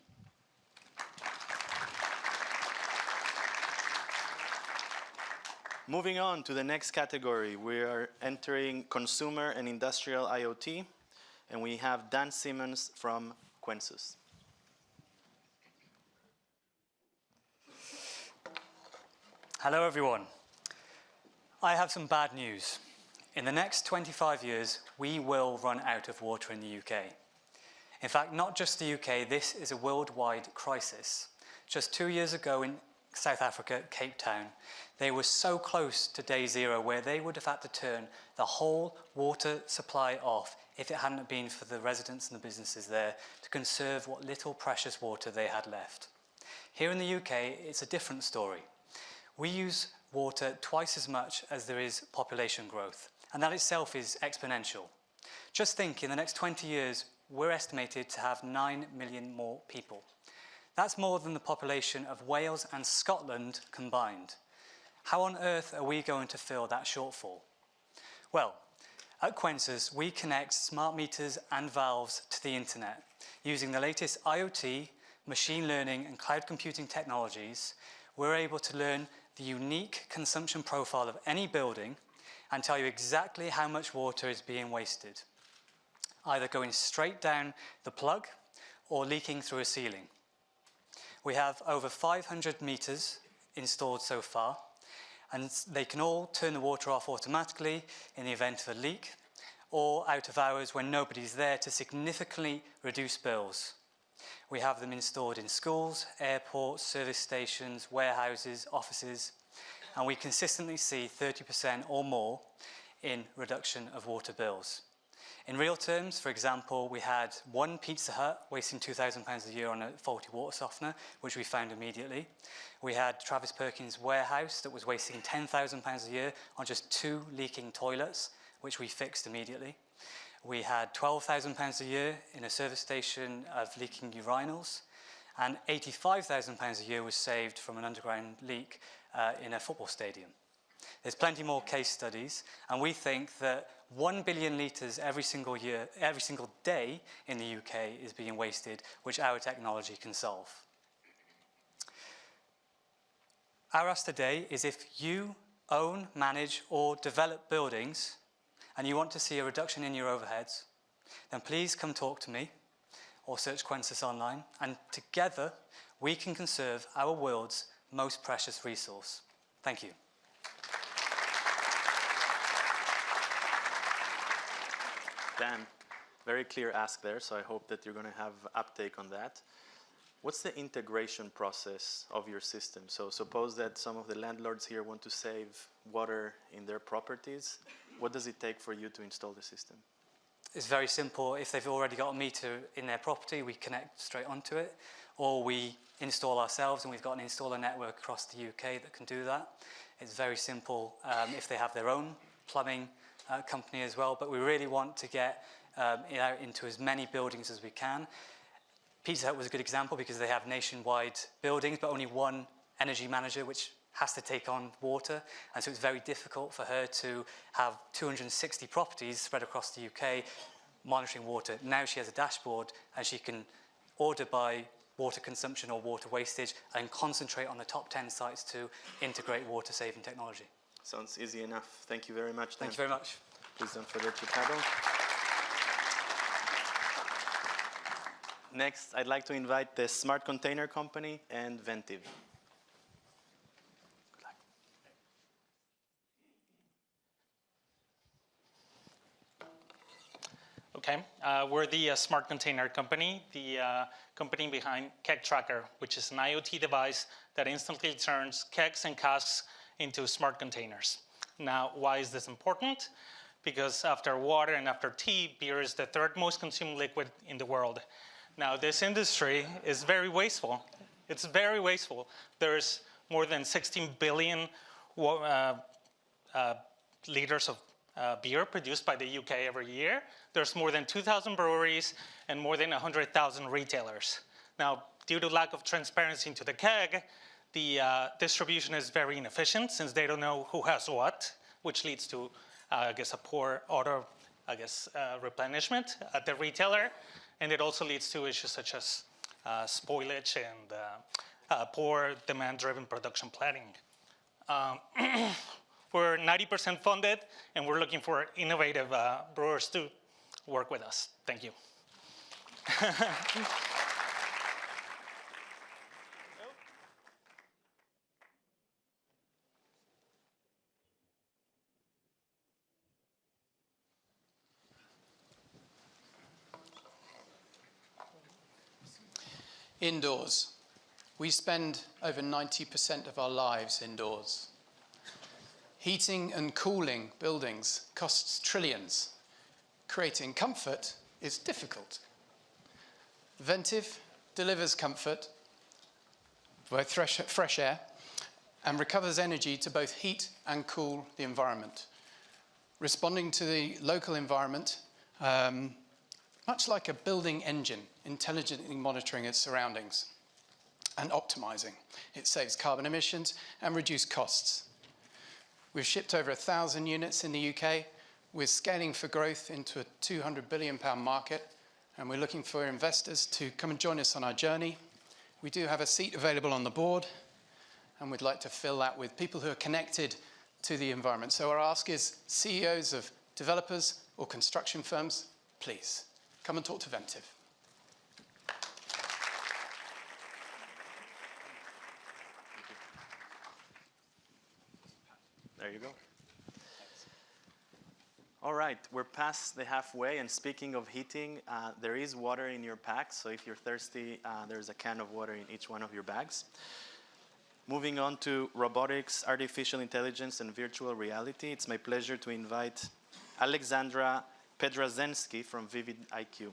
Moving on to the next category, we are entering consumer and industrial IoT, and we have Dan Simmons from Quensus. Hello, everyone. I have some bad news. In the next 25 years, we will run out of water in the UK. In fact, not just the UK, this is a worldwide crisis. Just 2 years ago in South Africa, Cape Town, they were so close to day zero where they would have had to turn the whole water supply off if it hadn't been for the residents and the businesses there to conserve what little precious water they had left. Here in the UK, it's a different story. We use water twice as much as there is population growth, and that itself is exponential. Just think, in the next 20 years, we're estimated to have 9 million more people. That's more than the population of Wales and Scotland combined. How on earth are we going to fill that shortfall? Well, at Quensus, we connect smart meters and valves to the internet. Using the latest IoT, machine learning, and cloud computing technologies, we're able to learn the unique consumption profile of any building and tell you exactly how much water is being wasted, either going straight down the plug or leaking through a ceiling. We have over 500 meters installed so far, and they can all turn the water off automatically in the event of a leak or out of hours when nobody's there to significantly reduce bills. We have them installed in schools, airports, service stations, warehouses, offices, and we consistently see 30% or more in reduction of water bills. In real terms, for example, we had one Pizza Hut wasting £2,000 a year on a faulty water softener, which we found immediately. We had Travis Perkins' warehouse that was wasting £10,000 a year on just 2 leaking toilets, which we fixed immediately. We had £12,000 a year in a service station of leaking urinals, and £85,000 a year was saved from an underground leak in a football stadium. There's plenty more case studies, and we think that 1 billion litres every single day in the UK is being wasted, which our technology can solve. Our ask today is if you own, manage, or develop buildings and you want to see a reduction in your overheads, then please come talk to me or search Quensus online, and together we can conserve our world's most precious resource. Thank you. Thank you. Dan, very clear ask there, so I hope that you're going to have uptake on that. What's the integration process of your system? So suppose that some of the landlords here want to save water in their properties. What does it take for you to install the system? It's very simple. If they've already got a meter in their property, we connect straight onto it, or we install ourselves, and we've got an installer network across the UK that can do that. It's very simple if they have their own plumbing company as well, but we really want to get it out into as many buildings as we can. Pizza Hut was a good example because they have nationwide buildings, but only one energy manager, which has to take on water, and so it's very difficult for her to have 260 properties spread across the UK monitoring water. Now she has a dashboard, and she can order by water consumption or water wastage and concentrate on the top 10 sites to integrate water-saving technology. Sounds easy enough. Thank you very much, Dan. Thank you very much. Please don't forget to paddle. Next, I'd like to invite the Smart Container Company and Ventive. Okay, we're the Smart Container Company, the company behind Keg Tracker, which is an IoT device that instantly turns kegs and casks into smart containers. Now, why is this important? Because after water and after tea, beer is the third most consumed liquid in the world. Now, this industry is very wasteful. It's very wasteful. There's more than 16 billion liters of beer produced by the UK every year. There's more than 2,000 breweries and more than 100,000 retailers. Now, due to lack of transparency into the keg, the distribution is very inefficient since they don't know who has what, which leads to, I guess, a poor auto, replenishment at the retailer. And it also leads to issues such as spoilage and poor demand-driven production planning. We're 90% funded, and we're looking for innovative brewers to work with us. Thank you. Indoors. We spend over 90% of our lives indoors. Heating and cooling buildings costs trillions. Creating comfort is difficult. Ventive delivers comfort, both fresh air, and recovers energy to both heat and cool the environment, responding to the local environment much like a building engine, intelligently monitoring its surroundings and optimizing. It saves carbon emissions and reduces costs. We've shipped over 1,000 units in the UK. We're scaling for growth into a £200 billion market, and we're looking for investors to come and join us on our journey. We do have a seat available on the board, and we'd like to fill that with people who are connected to the environment. So our ask is CEOs of developers or construction firms, please come and talk to Ventive. There you go. All right, we're past the halfway, and speaking of heating, there is water in your packs, so if you're thirsty, there's a can of water in each one of your bags. Moving on to robotics, artificial intelligence, and virtual reality, it's my pleasure to invite Alexandra Pedrazensky from VividQ.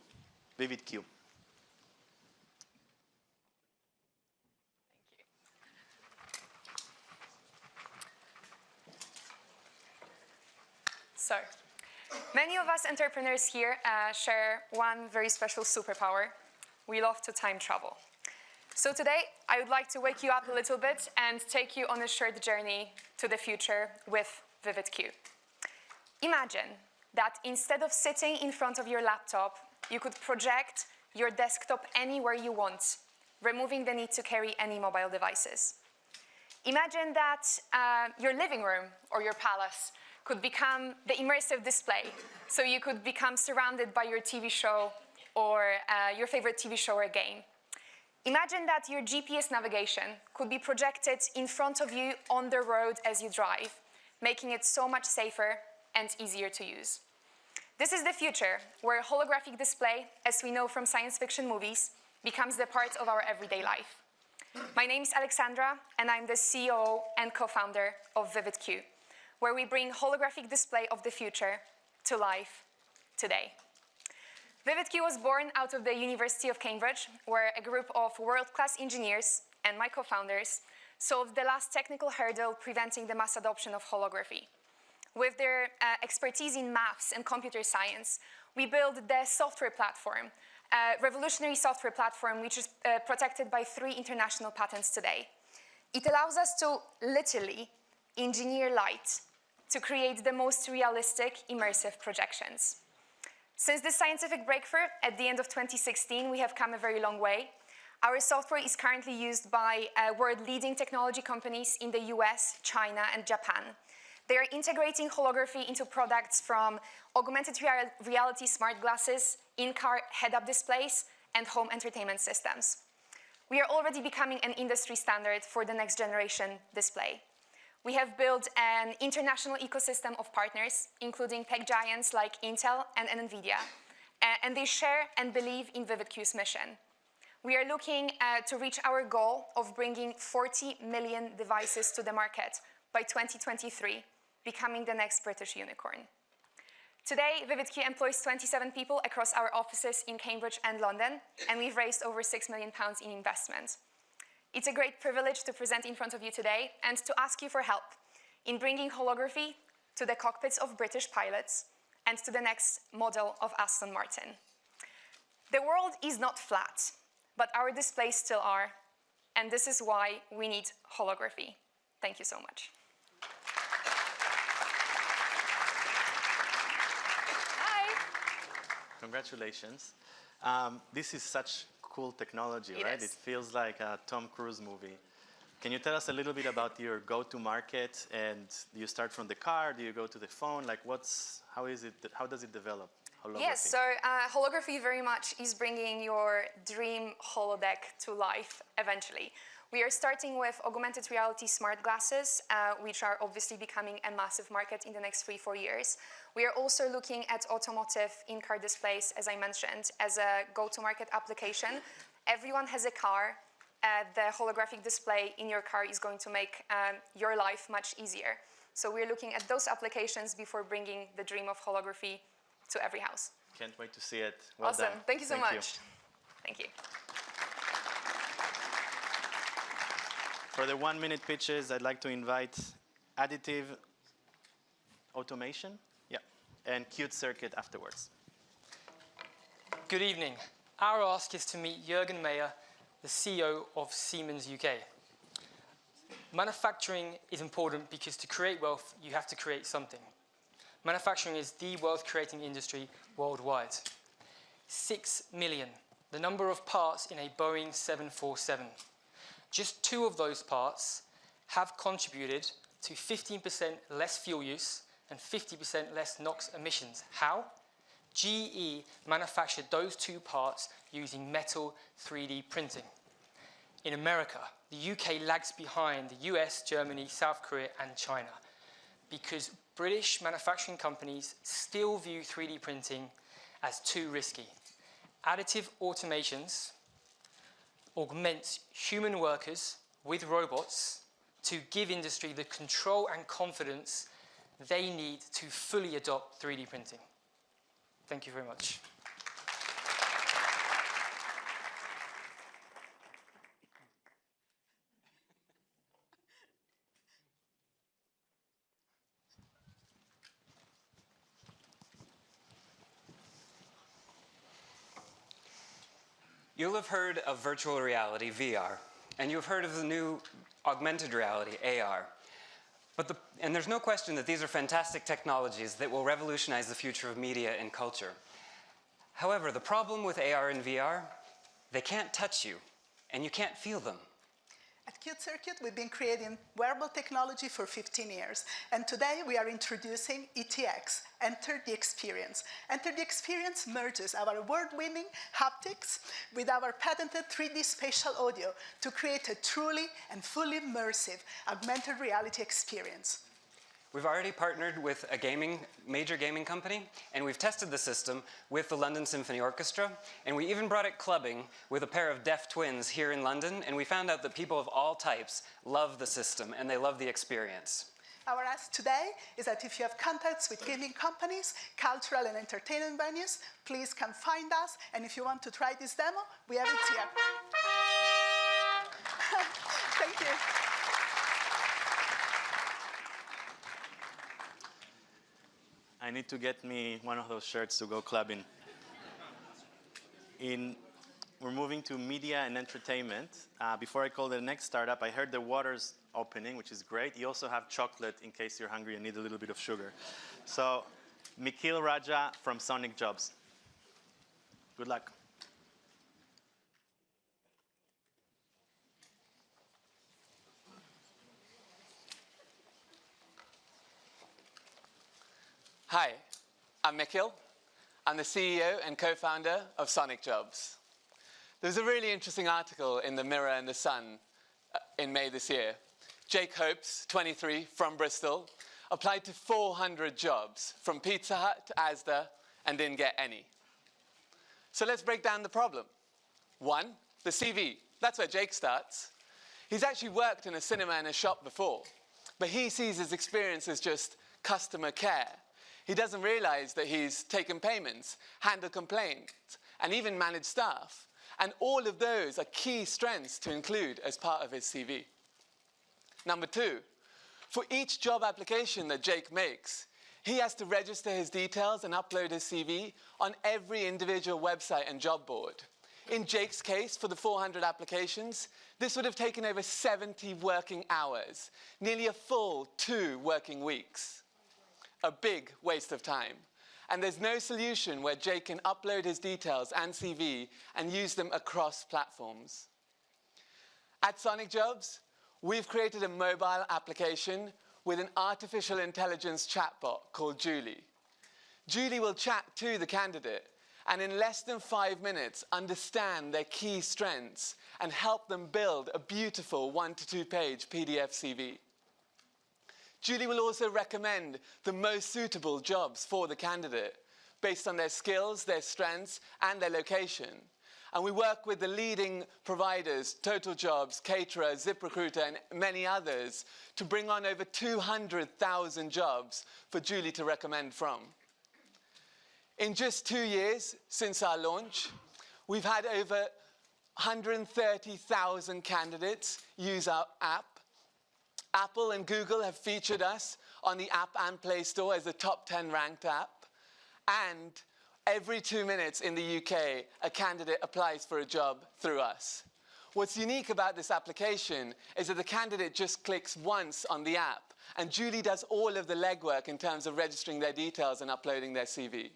So, many of us entrepreneurs here share one very special superpower. We love to time travel. So today, I would like to wake you up a little bit and take you on a short journey to the future with VividQ. Imagine that instead of sitting in front of your laptop, you could project your desktop anywhere you want, removing the need to carry any mobile devices. Imagine that your living room or your palace could become the immersive display, so you could become surrounded by your TV show or your favorite TV show or game. Imagine that your GPS navigation could be projected in front of you on the road as you drive, making it so much safer and easier to use. This is the future, where holographic display, as we know from science fiction movies, becomes the part of our everyday life. My name is Alexandra, and I'm the CEO and co-founder of VividQ, where we bring holographic display of the future to life today. VividQ was born out of the University of Cambridge, where a group of world-class engineers and my co-founders solved the last technical hurdle preventing the mass adoption of holography. With their expertise in maths and computer science, we built the software platform, a revolutionary software platform which is protected by 3 international patents today. It allows us to literally engineer light to create the most realistic, immersive projections. Since this scientific breakthrough at the end of 2016, we have come a very long way. Our software is currently used by world-leading technology companies in the US, China, and Japan. They are integrating holography into products from augmented reality smart glasses, in-car head-up displays, and home entertainment systems. We are already becoming an industry standard for the next generation display. We have built an international ecosystem of partners, including tech giants like Intel and NVIDIA, and they share and believe in VividQ's mission. We are looking to reach our goal of bringing 40 million devices to the market by 2023, becoming the next British unicorn. Today, VividQ employs 27 people across our offices in Cambridge and London, and we've raised over £6 million in investment. It's a great privilege to present in front of you today and to ask you for help in bringing holography to the cockpits of British pilots and to the next model of Aston Martin. The world is not flat, but our displays still are, and this is why we need holography. Thank you so much. Congratulations. This is such cool technology, right? It feels like a Tom Cruise movie. Can you tell us a little bit about your go-to market? And do you start from the car? Do you go to the phone? Like, how does it develop? Holography? Yes, so holography very much is bringing your dream holodeck to life eventually. We are starting with augmented reality smart glasses, which are obviously becoming a massive market in the next 3-4 years. We are also looking at automotive in-car displays, as I mentioned, as a go-to-market application. Everyone has a car. The holographic display in your car is going to make your life much easier. So we're looking at those applications before bringing the dream of holography to every house. Can't wait to see it. Well awesome. Done. Thank you so much. Thank you. For the 1-minute pitches, I'd like to invite additive automation, and cute circuit afterwards. Good evening. Our ask is to meet Jürgen Mayer, the CEO of Siemens UK. Manufacturing is important because to create wealth, you have to create something. Manufacturing is the wealth-creating industry worldwide. 6 million, the number of parts in a Boeing 747. Just 2 of those parts have contributed to 15% less fuel use and 50% less NOx emissions. How? GE manufactured those 2 parts using metal 3D printing. In America, the UK lags behind the US, Germany, South Korea, and China because British manufacturing companies still view 3D printing as too risky. Additive automations augment human workers with robots to give industry the control and confidence they need to fully adopt 3D printing. Thank you very much. You'll have heard of virtual reality, VR, and you've heard of the new augmented reality, AR. And there's no question that these are fantastic technologies that will revolutionize the future of media and culture. However, the problem with AR and VR, they can't touch you, and you can't feel them. At Qt Circuit, we've been creating wearable technology for 15 years. And today we are introducing ETX, Enter the Experience. Enter the Experience merges our award-winning haptics with our patented 3D spatial audio to create a truly and fully immersive augmented reality experience. We've already partnered with a major gaming company, and we've tested the system with the London Symphony Orchestra, and we even brought it clubbing with a pair of deaf twins here in London, and we found out that people of all types love the system, and they love the experience. Our ask today is that if you have contacts with gaming companies, cultural and entertainment venues, please come find us, and if you want to try this demo, we have it here. Thank you. I need to get me one of those shirts to go clubbing. We're moving to media and entertainment. Before I call the next startup, I heard the water's opening, which is great. You also have chocolate in case you're hungry and need a little bit of sugar. So, Nikhil Raja from Sonic Jobs. Good luck. Hi, I'm Nikhil. I'm the CEO and co-founder of Sonic Jobs. There's a really interesting article in the Mirror and the Sun in May this year. Jake Hopes, 23, from Bristol, applied to 400 jobs from Pizza Hut to Asda and didn't get any. So let's break down the problem. 1, the CV. That's where Jake starts. He's actually worked in a cinema and a shop before, but he sees his experience as just customer care. He doesn't realize that he's taken payments, handled complaints, and even managed staff. And all of those are key strengths to include as part of his CV. Number 2, for each job application that Jake makes, he has to register his details and upload his CV on every individual website and job board. In Jake's case, for the 400 applications, this would have taken over 70 working hours, nearly a full 2 working weeks. A big waste of time. And there's no solution where Jake can upload his details and CV and use them across platforms. At Sonic Jobs, we've created a mobile application with an artificial intelligence chatbot called Julie. Julie will chat to the candidate and in less than 5 minutes understand their key strengths and help them build a beautiful 1 to 2 page PDF CV. Julie will also recommend the most suitable jobs for the candidate based on their skills, their strengths, and their location. And we work with the leading providers, Total Jobs, Caterer, ZipRecruiter, and many others to bring on over 200,000 jobs for Julie to recommend from. In just 2 years since our launch, we've had over 130,000 candidates use our app. Apple and Google have featured us on the App and Play Store as the top 10 ranked app. And every 2 minutes in the UK, a candidate applies for a job through us. What's unique about this application is that the candidate just clicks once on the app, and Julie does all of the legwork in terms of registering their details and uploading their CV.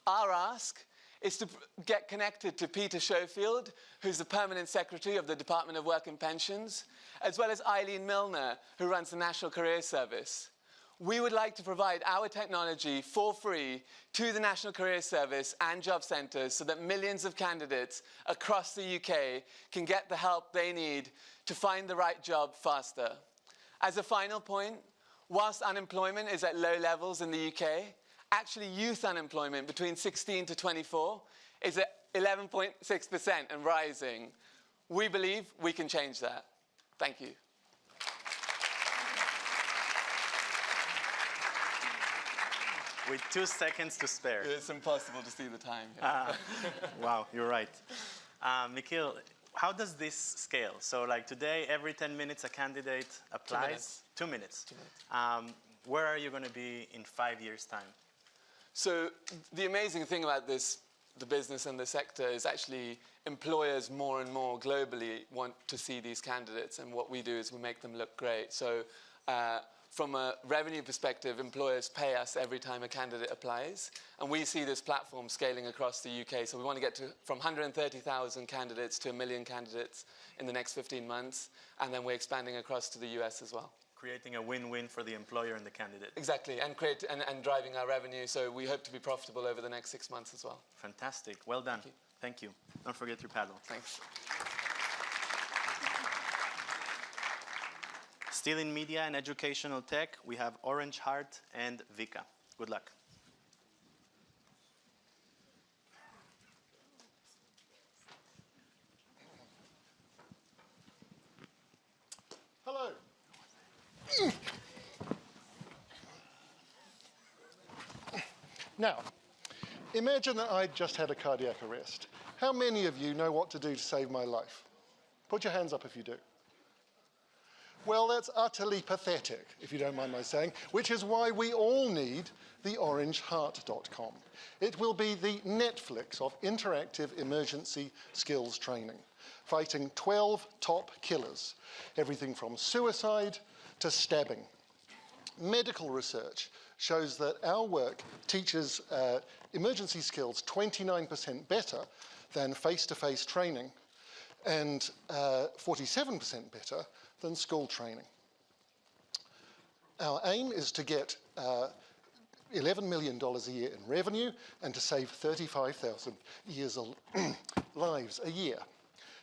Our ask is to get connected to Peter Schofield, who's the Permanent Secretary of the Department of Work and Pensions, as well as Eileen Milner, who runs the National Career Service. We would like to provide our technology for free to the National Career Service and job centres so that millions of candidates across the UK can get the help they need to find the right job faster. As a final point, whilst unemployment is at low levels in the UK, actually youth unemployment between 16 to 24 is at 11.6% and rising. We believe we can change that. Thank you. With 2 seconds to spare. It's impossible to see the time. Wow, you're right. Nikhil, how does this scale? So like today, every 10 minutes a candidate applies? 2 minutes. 2 minutes. Where are you going to be in 5 years' time? So the amazing thing about this, the business and the sector, is actually employers more and more globally want to see these candidates, and what we do is we make them look great. So from a revenue perspective, employers pay us every time a candidate applies. And we see this platform scaling across the UK. So we want to get to from 130,000 candidates to 1 million candidates in the next 15 months. And then we're expanding across to the US as well. Creating a win-win for the employer and the candidate. Exactly, and driving our revenue. So we hope to be profitable over the next 6 months as well. Fantastic. Well done. Thank you. Don't forget your paddle. Thanks. Still in media and educational tech, we have Orange Heart and Vika. Good luck. Hello. Now, imagine that I'd just had a cardiac arrest. How many of you know what to do to save my life? Put your hands up if you do. Well, that's utterly pathetic, if you don't mind my saying, which is why we all need the orangeheart.com. It will be the Netflix of interactive emergency skills training, fighting 12 top killers, everything from suicide to stabbing. Medical research shows that our work teaches emergency skills 29% better than face-to-face training and 47% better than school training. Our aim is to get $11 million a year in revenue and to save 35,000 lives a year.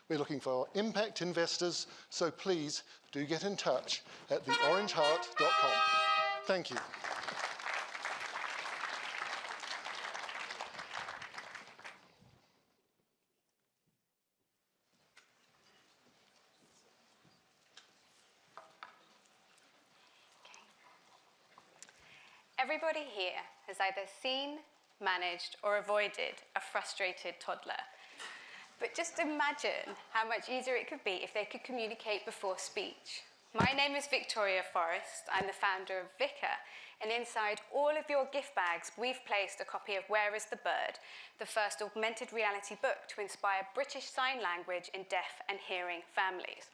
We're looking for impact investors, so please do get in touch at theorangeheart.com. Thank you. Everybody here has either seen, managed, or avoided a frustrated toddler. But just imagine how much easier it could be if they could communicate before speech. My name is Victoria Forrest. I'm the founder of Vika, and inside all of your gift bags, we've placed a copy of Where is the Bird, the first augmented reality book to inspire British Sign Language in deaf and hearing families.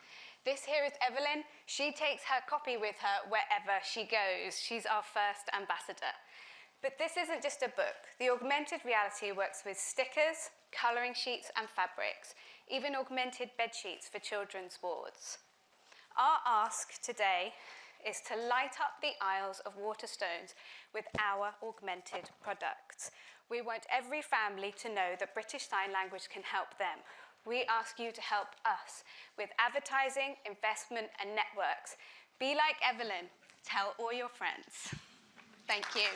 This here is Evelyn. She takes her copy with her wherever she goes. She's our first ambassador. But this isn't just a book. The augmented reality works with stickers, colouring sheets and fabrics, even augmented bed sheets for children's wards. Our ask today is to light up the aisles of Waterstones with our augmented products. We want every family to know that British Sign Language can help them. We ask you to help us with advertising, investment, and networks. Be like Evelyn. Tell all your friends. Thank you.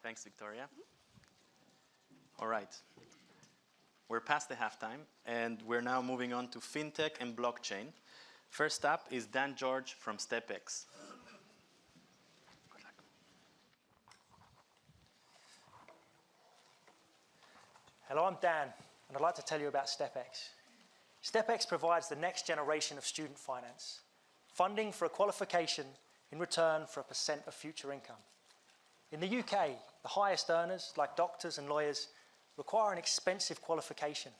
Thanks, Victoria. All right. We're past the halftime, and we're now moving on to fintech and blockchain. First up is Dan George from StepX. Hello, I'm Dan, and I'd like to tell you about StepX. StepX provides the next generation of student finance, funding for a qualification in return for a % of future income. In the UK, the highest earners, like doctors and lawyers, require an expensive qualification,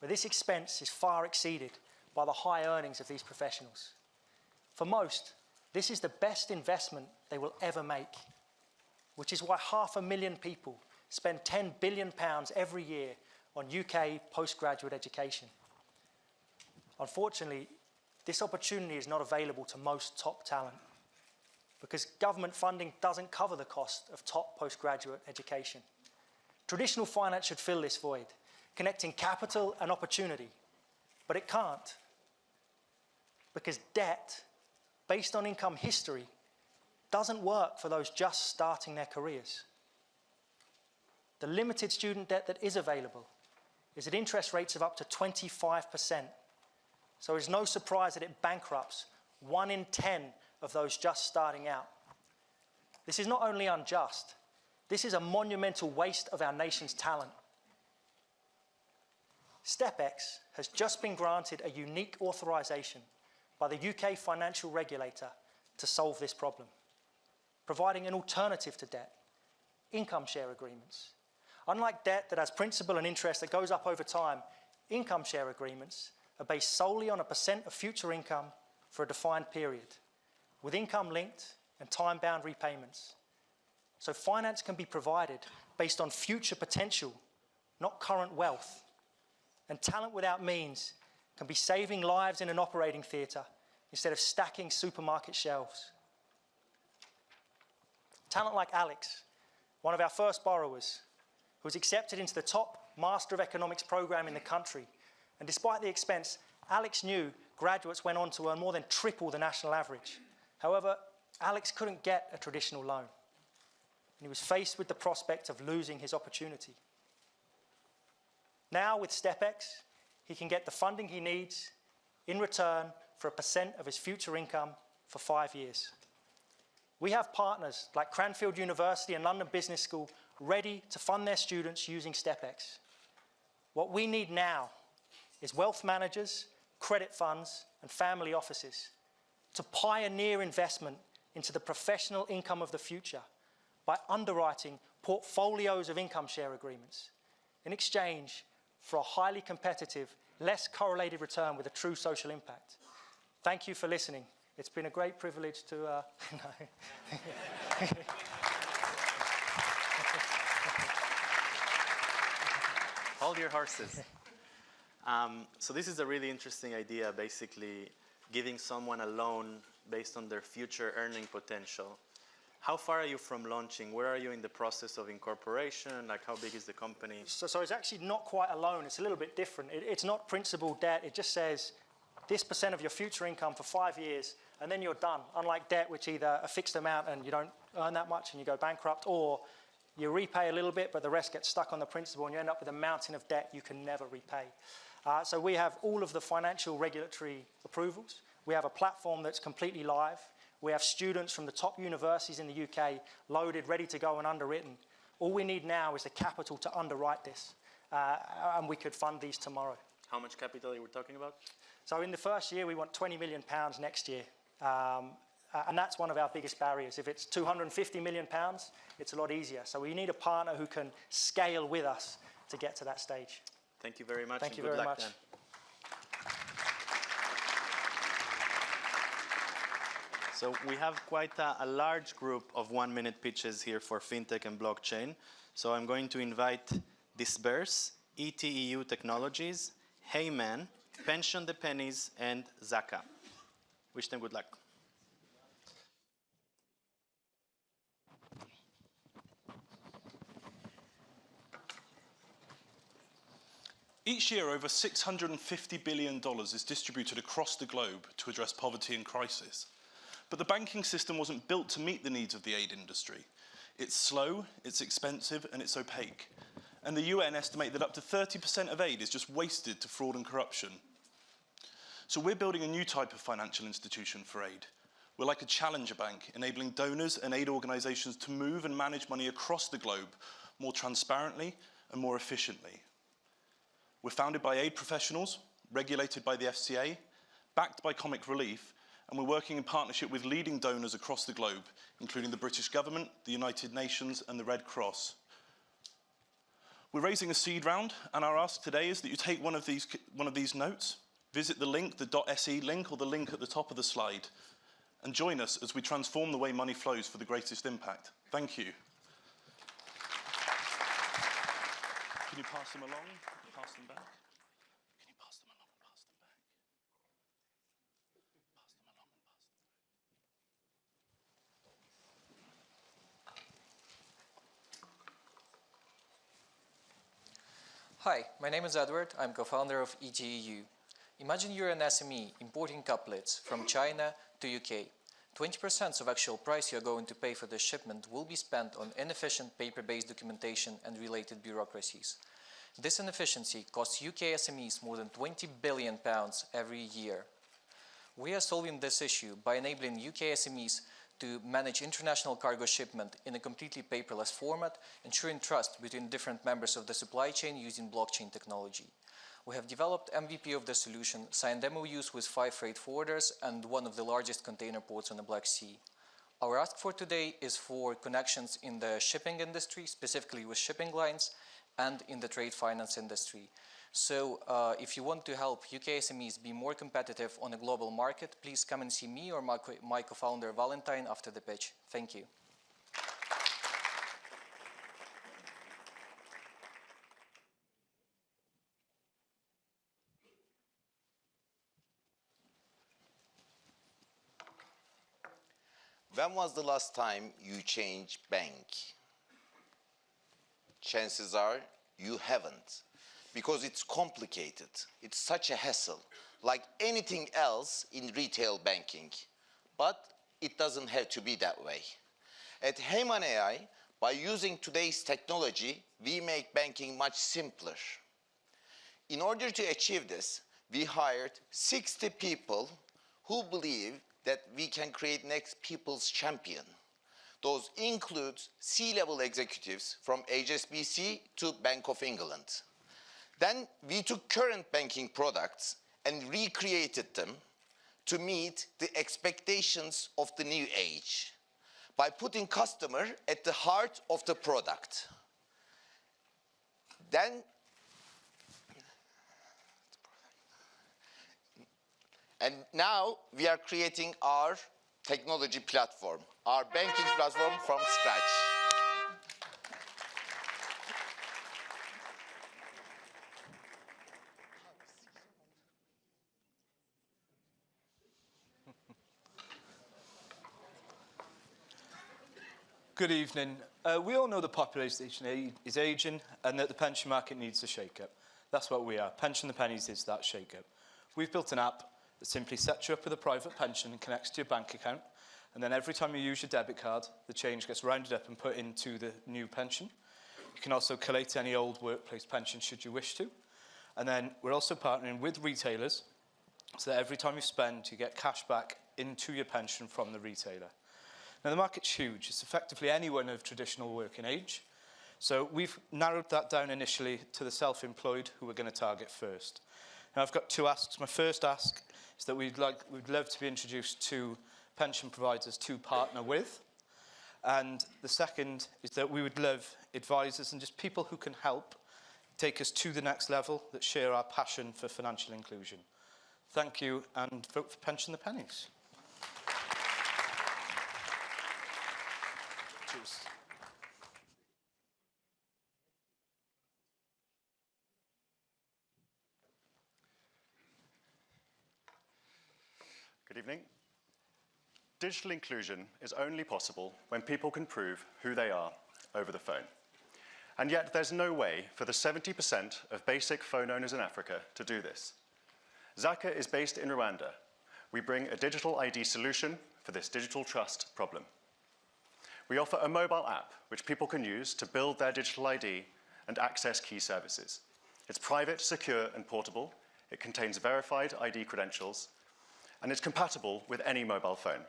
but this expense is far exceeded by the high earnings of these professionals. For most, this is the best investment they will ever make, which is why 500,000 people spend £10 billion every year on UK postgraduate education. Unfortunately, this opportunity is not available to most top talent because government funding doesn't cover the cost of top postgraduate education. Traditional finance should fill this void, connecting capital and opportunity, but it can't because debt, based on income history, doesn't work for those just starting their careers. The limited student debt that is available is at interest rates of up to 25%. So it's no surprise that it bankrupts 1 in 10 of those just starting out. This is not only unjust, this is a monumental waste of our nation's talent. StepX has just been granted a unique authorization by the UK financial regulator to solve this problem, providing an alternative to debt, income share agreements. Unlike debt that has principal and interest that goes up over time, income share agreements are based solely on a % of future income for a defined period, with income linked and time-bound repayments. So finance can be provided based on future potential, not current wealth. And talent without means can be saving lives in an operating theatre instead of stacking supermarket shelves. Talent like Alex, one of our first borrowers, who was accepted into the top Master of Economics program in the country. And despite the expense, Alex knew graduates went on to earn more than triple the national average. However, Alex couldn't get a traditional loan, and he was faced with the prospect of losing his opportunity. Now, with StepX, he can get the funding he needs in return for a % of his future income for 5 years. We have partners like Cranfield University and London Business School ready to fund their students using StepX. What we need now is wealth managers, credit funds, and family offices to pioneer investment into the professional income of the future by underwriting portfolios of income share agreements in exchange for a highly competitive, less correlated return with a true social impact. Thank you for listening. It's been a great privilege to... Hold your horses. So this is a really interesting idea, basically giving someone a loan based on their future earning potential. How far are you from launching? Where are you in the process of incorporation? Like, how big is the company? So it's actually not quite a loan. It's a little bit different. It's not principal debt. It just says this % of your future income for 5 years, and then you're done. Unlike debt, which either a fixed amount and you don't earn that much and you go bankrupt, or you repay a little bit, but the rest gets stuck on the principal and you end up with a mountain of debt you can never repay. So we have all of the financial regulatory approvals. We have a platform that's completely live. We have students from the top universities in the UK loaded, ready to go and underwritten. All we need now is the capital to underwrite this, and we could fund these tomorrow. How much capital are we talking about? So in the first year, we want £20 million next year. And that's one of our biggest barriers. If it's £250 million, it's a lot easier. So we need a partner who can scale with us to get to that stage. Thank you very much. Thank you good very luck much. Then. So we have quite a large group of 1-minute pitches here for fintech and blockchain. So I'm going to invite Disperse, ETEU Technologies, Heyman, Pension the Pennies, and Zaka. Wish them good luck. Each year, over $650 billion is distributed across the globe to address poverty and crisis. But the banking system wasn't built to meet the needs of the aid industry. It's slow, it's expensive, and it's opaque. And the UN estimate that up to 30% of aid is just wasted to fraud and corruption. So we're building a new type of financial institution for aid. We're like a challenger bank, enabling donors and aid organizations to move and manage money across the globe more transparently and more efficiently. We're founded by aid professionals, regulated by the FCA, backed by Comic Relief, and we're working in partnership with leading donors across the globe, including the British government, the United Nations, and the Red Cross. We're raising a seed round, and our ask today is that you take one of these notes, visit the link, the .se link, or the link at the top of the slide, and join us as we transform the way money flows for the greatest impact. Thank you. Can you pass them along? Pass them back? Can you pass them along and pass them back? Pass them along and pass them back. Hi, my name is Edward. I'm co-founder of ETEU. Imagine you're an SME importing couplets from China to UK. 20% of actual price you're going to pay for the shipment will be spent on inefficient paper-based documentation and related bureaucracies. This inefficiency costs UK SMEs more than £20 billion every year. We are solving this issue by enabling UK SMEs to manage international cargo shipment in a completely paperless format, ensuring trust between different members of the supply chain using blockchain technology. We have developed MVP of the solution, signed MOUs with 5 freight forwarders and one of the largest container ports on the Black Sea. Our ask for today is for connections in the shipping industry, specifically with shipping lines, and in the trade finance industry. So if you want to help UK SMEs be more competitive on a global market, please come and see me or my co-founder Valentine after the pitch. Thank you. When was the last time you changed bank? Chances are you haven't, because it's complicated. It's such a hassle, like anything else in retail banking. But it doesn't have to be that way. At Heyman AI, by using today's technology, we make banking much simpler. In order to achieve this, we hired 60 people who believe that we can create next people's champion. Those include C-level executives from HSBC to Bank of England. Then we took current banking products and recreated them to meet the expectations of the new age by putting customer at the heart of the product. And now we are creating our technology platform, our banking platform from scratch. Good evening. We all know the population is ageing and that the pension market needs a shake-up. That's what we are. Pension the Pennies is that shake-up. We've built an app that simply sets you up with a private pension and connects to your bank account. And then every time you use your debit card, the change gets rounded up and put into the new pension. You can also collate any old workplace pension should you wish to. And then we're also partnering with retailers so that every time you spend, you get cash back into your pension from the retailer. Now, the market's huge. It's effectively anyone of traditional working age. So we've narrowed that down initially to the self-employed, who we're going to target first. Now, I've got two asks. My first ask is that we'd love to be introduced to pension providers to partner with. And the second is that we would love advisors and just people who can help take us to the next level, that share our passion for financial inclusion. Thank you, and vote for Pension the Pennies. Cheers. Good evening. Digital inclusion is only possible when people can prove who they are over the phone. And yet there's no way for the 70% of basic phone owners in Africa to do this. Zaka is based in Rwanda. We bring a digital ID solution for this digital trust problem. We offer a mobile app which people can use to build their digital ID and access key services. It's private, secure, and portable. It contains verified ID credentials, and it's compatible with any mobile phone.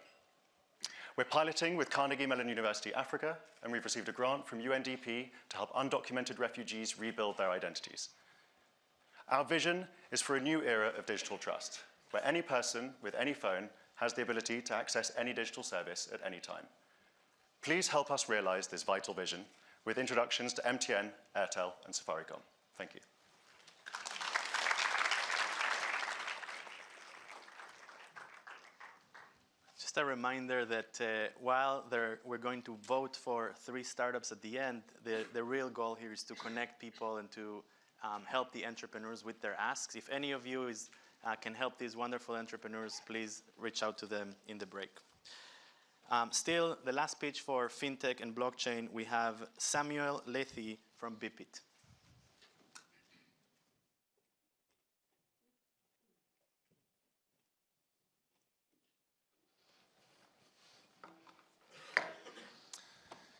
We're piloting with Carnegie Mellon University Africa, and we've received a grant from UNDP to help undocumented refugees rebuild their identities. Our vision is for a new era of digital trust, where any person with any phone has the ability to access any digital service at any time. Please help us realize this vital vision with introductions to MTN, Airtel, and Safaricom. Thank you. Just a reminder that while we're going to vote for 3 startups at the end, the real goal here is to connect people and to help the entrepreneurs with their asks. If any of you can help these wonderful entrepreneurs, please reach out to them in the break. Still, the last pitch for FinTech and blockchain, we have Samuel Lethy from BPIT.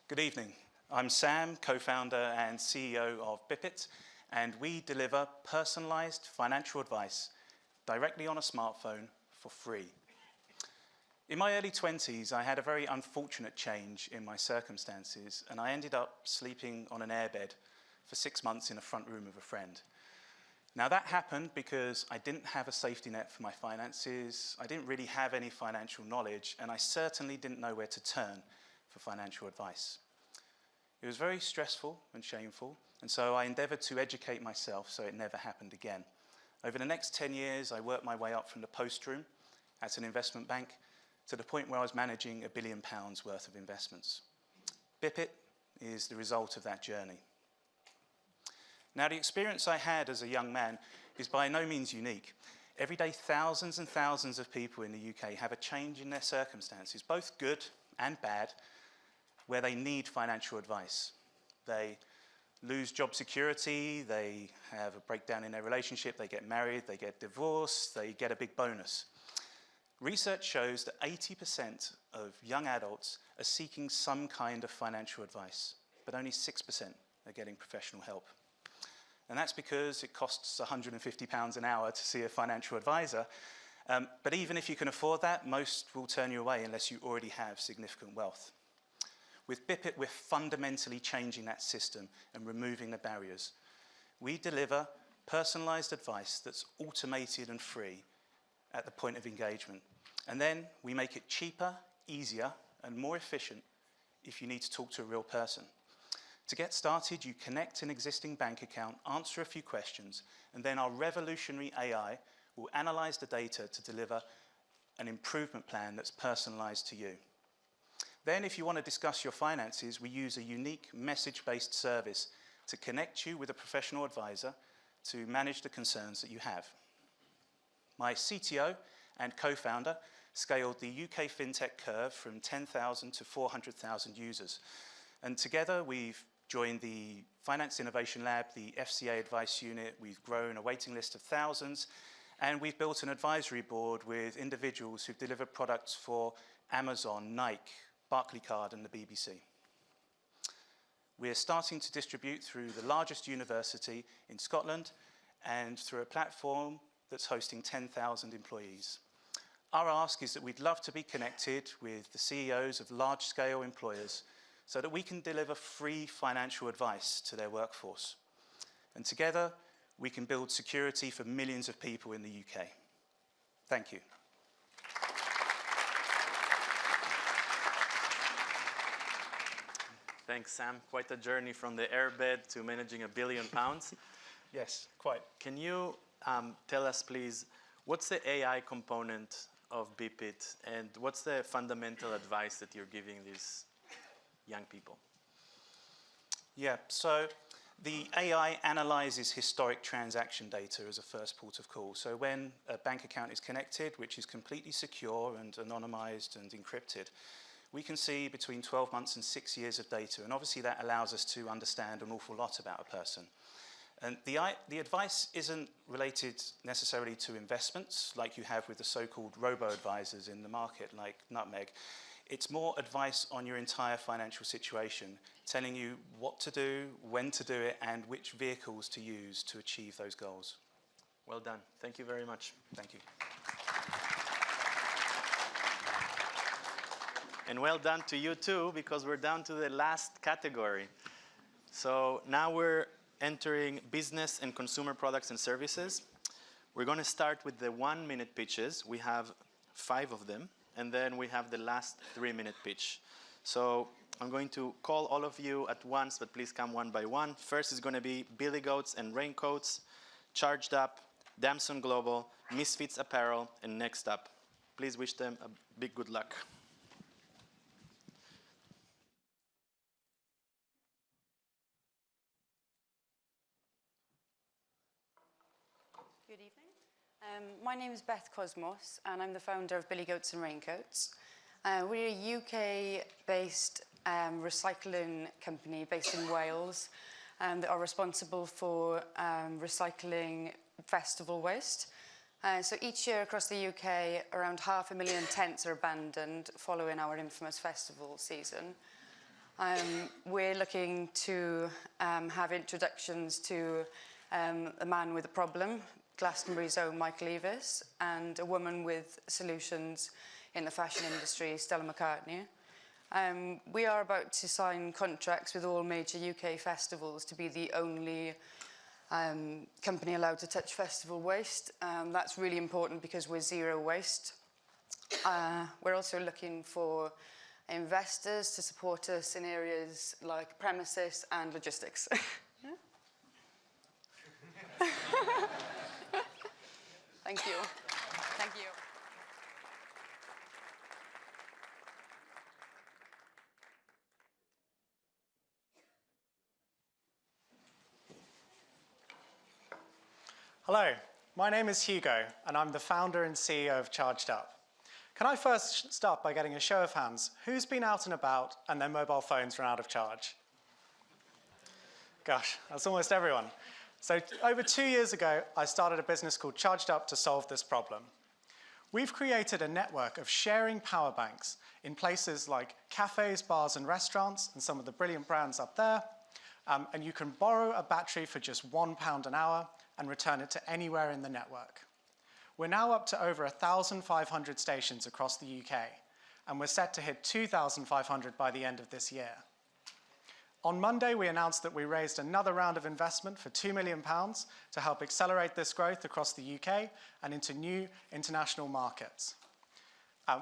Good evening. I'm Sam, co-founder and CEO of BPIT, and we deliver personalized financial advice directly on a smartphone for free. In my early 20s, I had a very unfortunate change in my circumstances, and I ended up sleeping on an airbed for 6 months in the front room of a friend. Now, that happened because I didn't have a safety net for my finances, I didn't really have any financial knowledge, and I certainly didn't know where to turn for financial advice. It was very stressful and shameful, and so I endeavoured to educate myself so it never happened again. Over the next 10 years, I worked my way up from the post room at an investment bank to the point where I was managing £1 billion worth of investments. Bipit is the result of that journey. Now, the experience I had as a young man is by no means unique. Every day, thousands and thousands of people in the UK have a change in their circumstances, both good and bad, where they need financial advice. They lose job security, they have a breakdown in their relationship, they get married, they get divorced, they get a big bonus. Research shows that 80% of young adults are seeking some kind of financial advice, but only 6% are getting professional help. And that's because it costs £150 an hour to see a financial advisor. But even if you can afford that, most will turn you away unless you already have significant wealth. With Bipit, we're fundamentally changing that system and removing the barriers. We deliver personalised advice that's automated and free at the point of engagement. And then we make it cheaper, easier, and more efficient if you need to talk to a real person. To get started, you connect an existing bank account, answer a few questions, and then our revolutionary AI will analyse the data to deliver an improvement plan that's personalised to you. Then, if you want to discuss your finances, we use a unique message-based service to connect you with a professional advisor to manage the concerns that you have. My CTO and co-founder scaled the UK fintech curve from 10,000 to 400,000 users. And together, we've joined the Finance Innovation Lab, the FCA Advice Unit. We've grown a waiting list of thousands, and we've built an advisory board with individuals who've delivered products for Amazon, Nike, Barclaycard, and the BBC. We're starting to distribute through the largest university in Scotland and through a platform that's hosting 10,000 employees. Our ask is that we'd love to be connected with the CEOs of large-scale employers so that we can deliver free financial advice to their workforce. And together, we can build security for millions of people in the UK. Thank you. Thanks, Sam. Quite a journey from the airbed to managing £1 billion. Yes, quite. Can you tell us, please, what's the AI component of Bipit, and what's the fundamental advice that you're giving these young people? Yeah, so the AI analyzes historic transaction data as a first port of call. So when a bank account is connected, which is completely secure and anonymized and encrypted, we can see between 12 months and 6 years of data. And obviously that allows us to understand an awful lot about a person. And the advice isn't related necessarily to investments like you have with the so-called robo-advisors in the market like Nutmeg. It's more advice on your entire financial situation, telling you what to do, when to do it, and which vehicles to use to achieve those goals. Well done. Thank you very much. Thank you. And well done to you too, because we're down to the last category. So now we're entering business and consumer products and services. We're going to start with the 1-minute pitches. We have 5 of them, and then we have the last 3-minute pitch. So I'm going to call all of you at once, but please come one by one. First is going to be Billy Goats and Raincoats, Charged Up, Damson Global, Misfits Apparel, and Next Up. Please wish them a big good luck. Good evening. My name is Beth Cosmos, and I'm the founder of Billy Goats and Raincoats. We're a UK-based recycling company based in Wales that are responsible for recycling festival waste. So each year across the UK, around 500,000 tents are abandoned following our infamous festival season. We're looking to have introductions to a man with a problem, Glastonbury's own Michael Eavis, and a woman with solutions in the fashion industry, Stella McCartney. We are about to sign contracts with all major UK festivals to be the only company allowed to touch festival waste. That's really important because we're zero waste. We're also looking for investors to support us in areas like premises and logistics. Thank you. Thank you. Hello, my name is Hugo, and I'm the founder and CEO of Charged Up. Can I first start by getting a show of hands? Who's been out and about and their mobile phones run out of charge? Gosh, that's almost everyone. So over 2 years ago, I started a business called Charged Up to solve this problem. We've created a network of sharing power banks in places like cafes, bars, and restaurants, and some of the brilliant brands up there. And you can borrow a battery for just £1 an hour and return it to anywhere in the network. We're now up to over 1,500 stations across the UK, and we're set to hit 2,500 by the end of this year. On Monday, we announced that we raised another round of investment for £2 million to help accelerate this growth across the UK and into new international markets.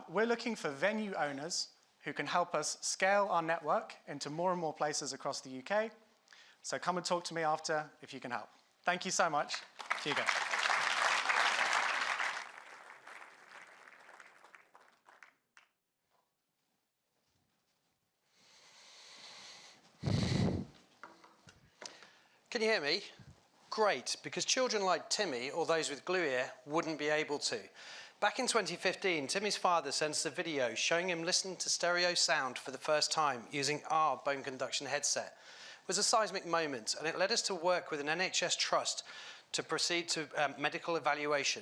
We're looking for venue owners who can help us scale our network into more and more places across the UK. So come and talk to me after if you can help. Thank you so much. Hugo. Can you hear me? Great, because children like Timmy or those with glue ear wouldn't be able to. Back in 2015, Timmy's father sent us a video showing him listening to stereo sound for the first time using our bone conduction headset. It was a seismic moment, and it led us to work with an NHS trust to proceed to medical evaluation.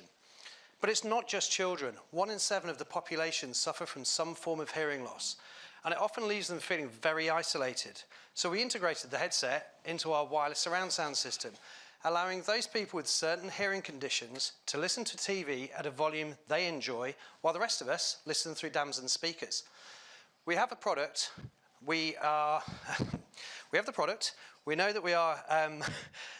But it's not just children. 1 in 7 of the population suffer from some form of hearing loss, and it often leaves them feeling very isolated. So we integrated the headset into our wireless surround sound system, allowing those people with certain hearing conditions to listen to TV at a volume they enjoy, while the rest of us listen through Damson speakers. We have a product. We have the product. We know that we are,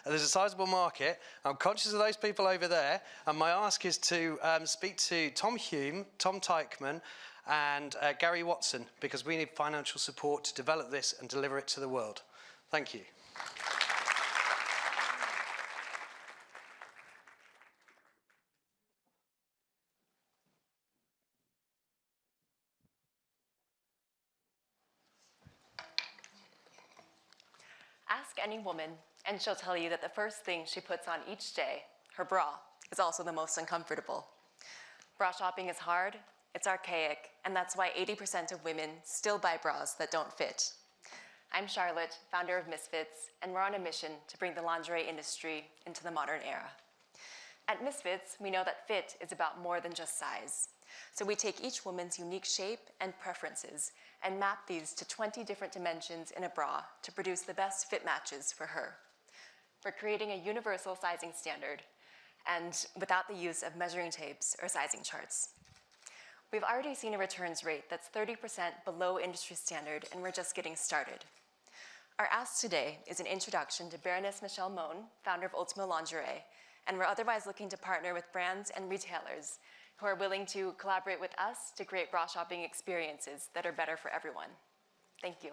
there's a sizable market. I'm conscious of those people over there, and my ask is to speak to Tom Hume, Tom Teichman, and Gary Watson, because we need financial support to develop this and deliver it to the world. Thank you. Ask any woman, and she'll tell you that the first thing she puts on each day, her bra, is also the most uncomfortable. Bra shopping is hard, it's archaic, and that's why 80% of women still buy bras that don't fit. I'm Charlotte, founder of Misfits, and we're on a mission to bring the lingerie industry into the modern era. At Misfits, we know that fit is about more than just size. So we take each woman's unique shape and preferences and map these to 20 different dimensions in a bra to produce the best fit matches for her. We're creating a universal sizing standard and without the use of measuring tapes or sizing charts. We've already seen a returns rate that's 30% below industry standard, and we're just getting started. Our ask today is an introduction to Baroness Michelle Mohn, founder of Ultima Lingerie, and we're otherwise looking to partner with brands and retailers who are willing to collaborate with us to create bra shopping experiences that are better for everyone. Thank you.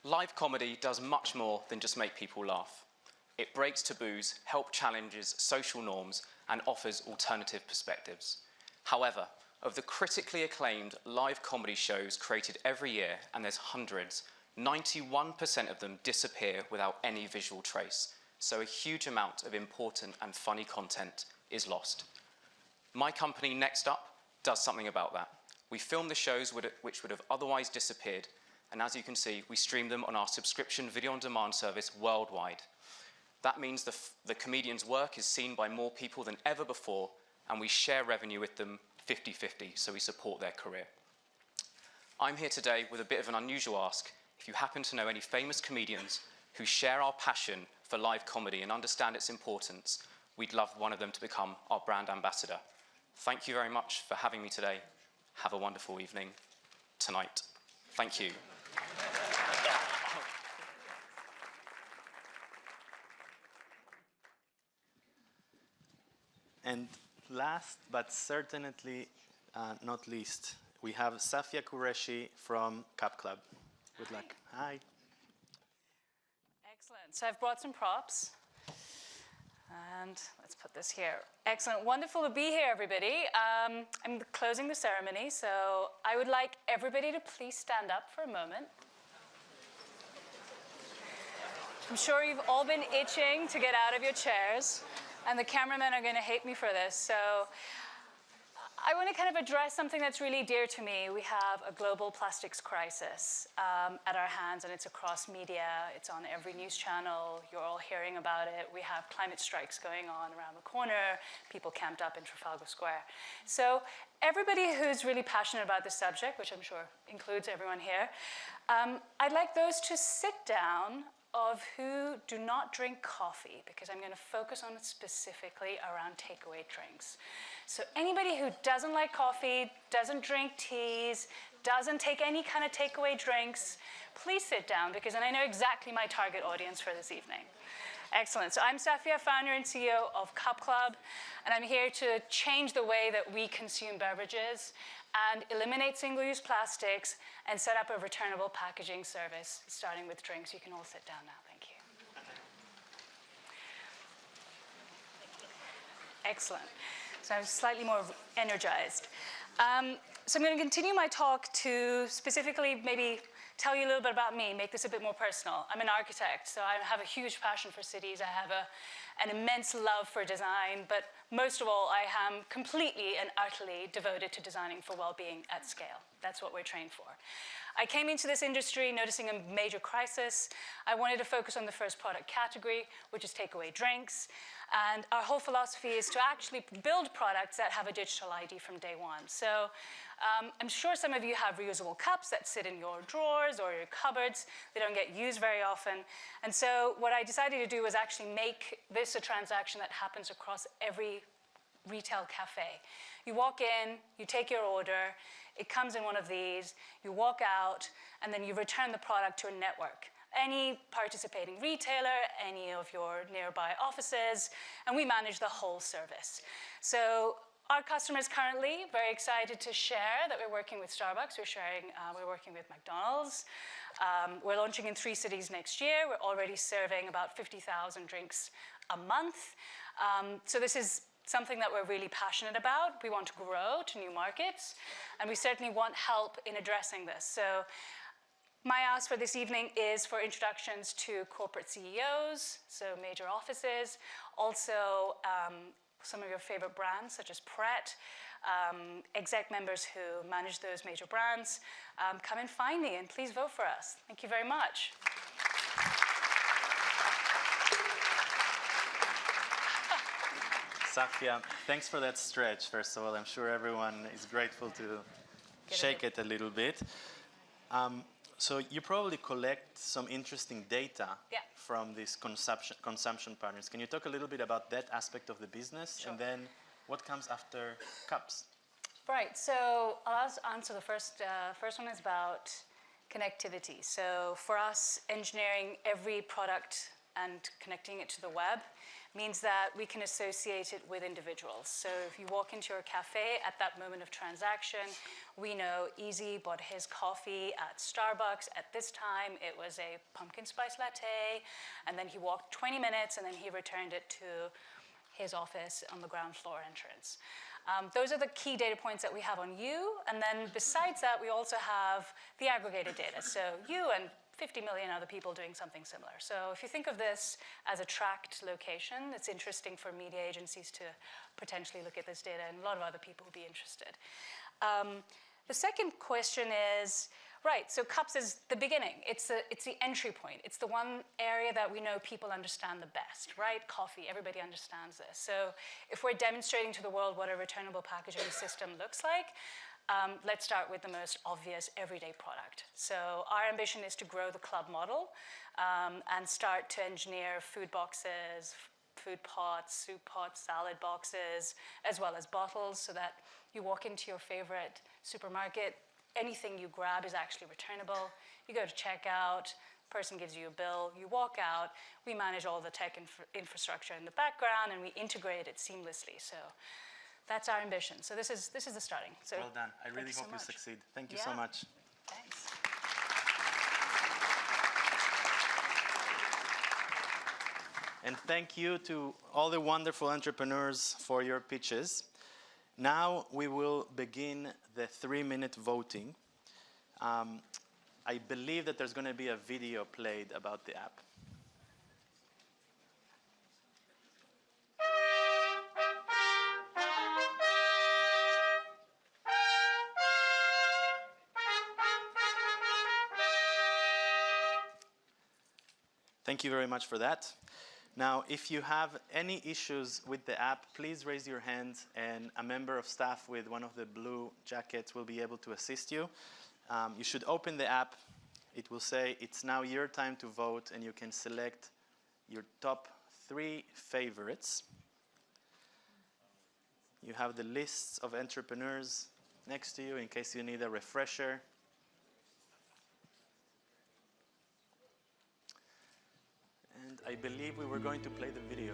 Live comedy does much more than just make people laugh. It breaks taboos, helps challenges social norms, and offers alternative perspectives. However, of the critically acclaimed live comedy shows created every year, and there's hundreds, 91% of them disappear without any visual trace. So a huge amount of important and funny content is lost. My company, Next Up, does something about that. We film the shows which would have otherwise disappeared, and as you can see, we stream them on our subscription video-on-demand service worldwide. That means the comedian's work is seen by more people than ever before, and we share revenue with them 50-50, so we support their career. I'm here today with a bit of an unusual ask. If you happen to know any famous comedians who share our passion for live comedy and understand its importance, we'd love one of them to become our brand ambassador. Thank you very much for having me today. Have a wonderful evening tonight. Thank you. And last, but certainly not least, we have Safia Qureshi from Cup Club. Good luck. Hi. Excellent. So I've brought some props. And let's put this here. Excellent. Wonderful to be here, everybody. I'm closing the ceremony, so I would like everybody to please stand up for a moment. I'm sure you've all been itching to get out of your chairs, and the cameramen are going to hate me for this. So I want to kind of address something that's really dear to me. We have a global plastics crisis at our hands, and it's across media. It's on every news channel. You're all hearing about it. We have climate strikes going on around the corner, people camped up in Trafalgar Square. So everybody who's really passionate about this subject, which I'm sure includes everyone here, I'd like those to sit down of who do not drink coffee, because I'm going to focus on it specifically around takeaway drinks. So anybody who doesn't like coffee, doesn't drink teas, doesn't take any kind of takeaway drinks, please sit down, because then I know exactly my target audience for this evening. Excellent. So I'm Safia, founder and CEO of Cup Club, and I'm here to change the way that we consume beverages and eliminate single-use plastics and set up a returnable packaging service, starting with drinks. You can all sit down now. Thank you. Excellent. So I'm slightly more energized. So I'm going to continue my talk to specifically maybe tell you a little bit about me, make this a bit more personal. I'm an architect, so I have a huge passion for cities. I have an immense love for design, but most of all, I am completely and utterly devoted to designing for well-being at scale. That's what we're trained for. I came into this industry noticing a major crisis. I wanted to focus on the first product category, which is takeaway drinks. And our whole philosophy is to actually build products that have a digital ID from day one. So I'm sure some of you have reusable cups that sit in your drawers or your cupboards. They don't get used very often. And so what I decided to do was actually make this a transaction that happens across every retail cafe. You walk in, you take your order, it comes in one of these, you walk out, and then you return the product to a network. Any participating retailer, any of your nearby offices, and we manage the whole service. So our customers currently, very excited to share that we're working with Starbucks, we're working with McDonald's. We're launching in 3 cities next year. We're already serving about 50,000 drinks a month. So this is something that we're really passionate about. We want to grow to new markets, and we certainly want help in addressing this. So my ask for this evening is for introductions to corporate CEOs, so major offices, also some of your favorite brands, such as Pret, exec members who manage those major brands. Come and find me, and please vote for us. Thank you very much. Safia, thanks for that stretch, first of all. I'm sure everyone is grateful to shake it a little bit. So you probably collect some interesting data from these consumption patterns. Can you talk a little bit about that aspect of the business? Sure. And then what comes after cups? Right, so I'll answer the first one is about connectivity. So for us, engineering every product and connecting it to the web means that we can associate it with individuals. So if you walk into your cafe at that moment of transaction, we know Easy bought his coffee at Starbucks at this time. It was a pumpkin spice latte, and then he walked 20 minutes, and then he returned it to his office on the ground floor entrance. Those are the key data points that we have on you, and then besides that, we also have the aggregated data. So you and 50 million other people doing something similar. So if you think of this as a tracked location, it's interesting for media agencies to potentially look at this data, and a lot of other people will be interested. The second question is, right, so cups is the beginning. It's the entry point. It's the one area that we know people understand the best, right? Coffee, everybody understands this. So if we're demonstrating to the world what a returnable packaging system looks like, let's start with the most obvious everyday product. So our ambition is to grow the club model and start to engineer food boxes, food pots, soup pots, salad boxes, as well as bottles, so that you walk into your favorite supermarket, anything you grab is actually returnable. You go to checkout, person gives you a bill, you walk out, we manage all the tech infrastructure in the background, and we integrate it seamlessly. So that's our ambition. So this is the starting. So well done. I really hope you succeed. Thank you so much. Thanks. And thank you to all the wonderful entrepreneurs for your pitches. Now we will begin the 3-minute voting. I believe that there's going to be a video played about the app. Thank you very much for that. Now, if you have any issues with the app, please raise your hand and a member of staff with one of the blue jackets will be able to assist you. You should open the app. It will say, it's now your time to vote, and you can select your top 3 favorites. You have the lists of entrepreneurs next to you in case you need a refresher. And I believe we were going to play the video.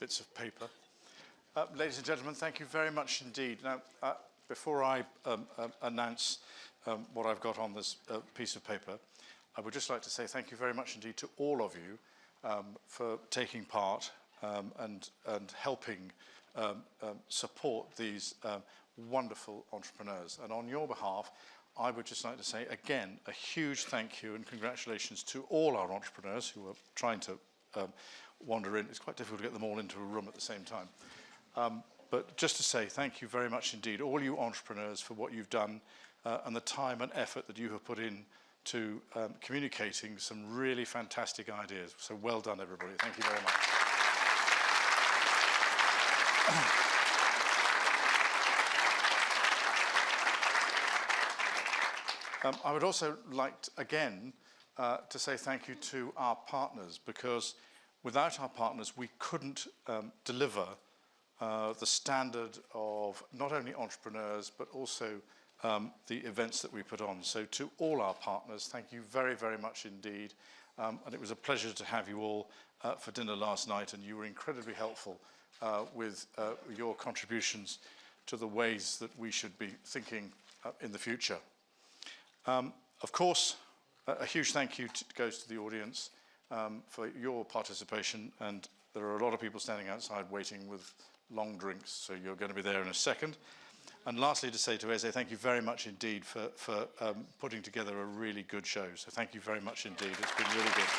bits of paper. Ladies and gentlemen, thank you very much indeed. Now, before I announce what I've got on this piece of paper, I would just like to say thank you very much indeed to all of you for taking part and helping support these wonderful entrepreneurs. And on your behalf, I would just like to say again a huge thank you and congratulations to all our entrepreneurs who are trying to wander in. It's quite difficult to get them all into a room at the same time. But just to say thank you very much indeed, all you entrepreneurs, for what you've done and the time and effort that you have put in to communicating some really fantastic ideas. So well done, everybody. Thank you very much. I would also like, again, to say thank you to our partners, because without our partners, we couldn't deliver the standard of not only entrepreneurs, but also the events that we put on. So to all our partners, thank you very, very much indeed. And it was a pleasure to have you all for dinner last night, and you were incredibly helpful with your contributions to the ways that we should be thinking in the future. Of course, a huge thank you goes to the audience for your participation, and there are a lot of people standing outside waiting with long drinks, so you're going to be there in a second. And lastly, to say to Eze, thank you very much indeed for putting together a really good show. So thank you very much indeed. It's been really good.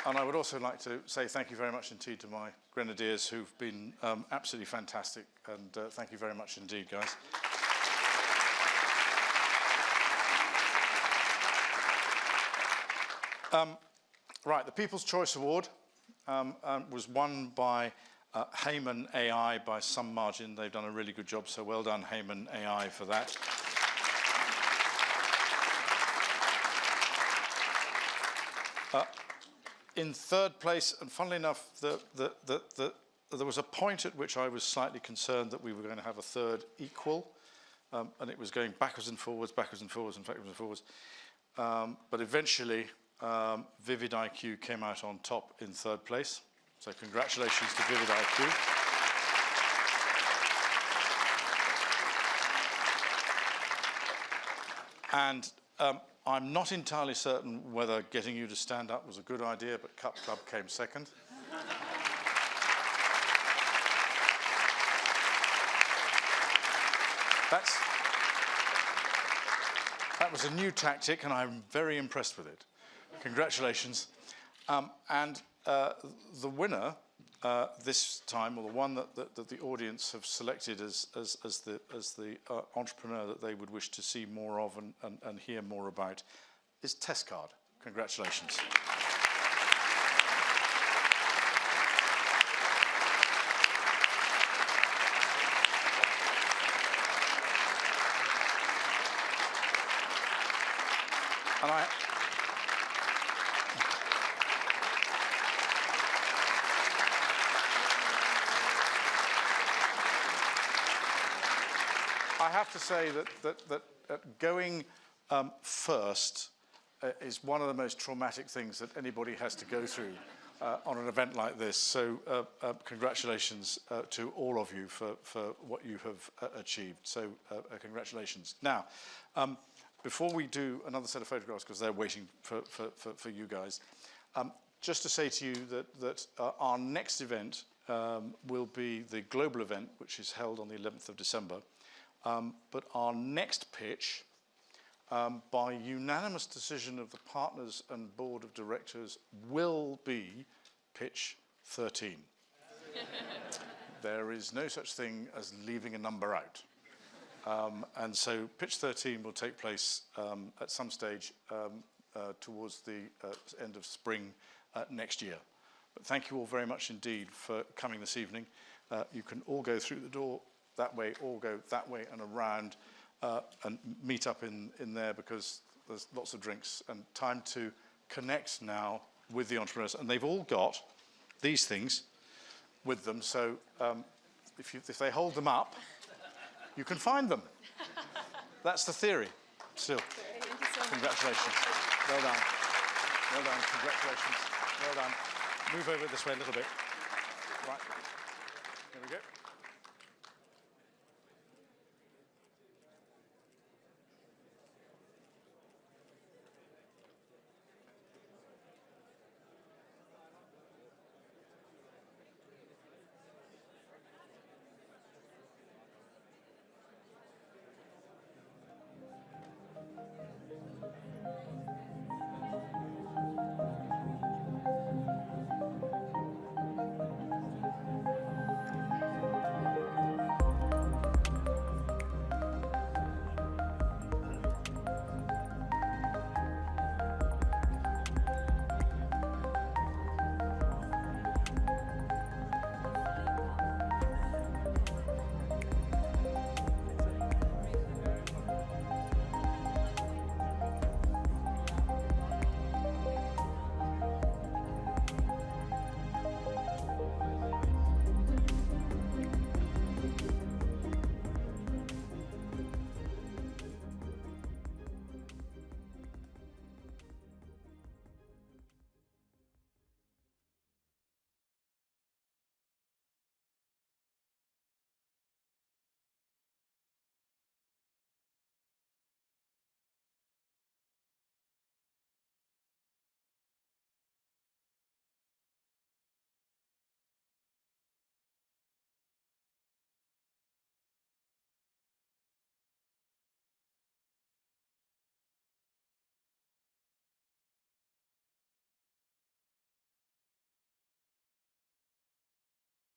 And I would also like to say thank you very much indeed to my grenadiers, who've been absolutely fantastic. And thank you very much indeed, guys. Right, the People's Choice Award was won by Heyman AI by some margin. They've done a really good job, so well done, Heyman AI, for that. In third place, and funnily enough, there was a point at which I was slightly concerned that we were going to have a third equal, and it was going backwards and forwards, backwards and forwards, and backwards and forwards. But eventually, Vivid IQ came out on top in third place. So congratulations to Vivid IQ. And I'm not entirely certain whether getting you to stand up was a good idea, but Cup Club came second. That was a new tactic, and I'm very impressed with it. Congratulations. And the winner this time, or the one that the audience have selected as the entrepreneur that they would wish to see more of and hear more about, is Testcard. Congratulations. And I have to say that going first is one of the most traumatic things that anybody has to go through on an event like this. So congratulations to all of you for what you have achieved. So congratulations. Now, before we do another set of photographs, because they're waiting for you guys, just to say to you that our next event will be the global event, which is held on the 11th of December. But our next pitch, by unanimous decision of the partners and board of directors, will be pitch 13. There is no such thing as leaving a number out. And so pitch 13 will take place at some stage towards the end of spring next year. But thank you all very much indeed for coming this evening. You can all go through the door that way, or go that way and around and meet up in there, because there's lots of drinks and time to connect now with the entrepreneurs. And they've all got these things with them. So if they hold them up, you can find them. That's the theory, still. Thank you so Congratulations. Well done. Well done. Congratulations. Well done. Move over this way a little bit. Right. There we go.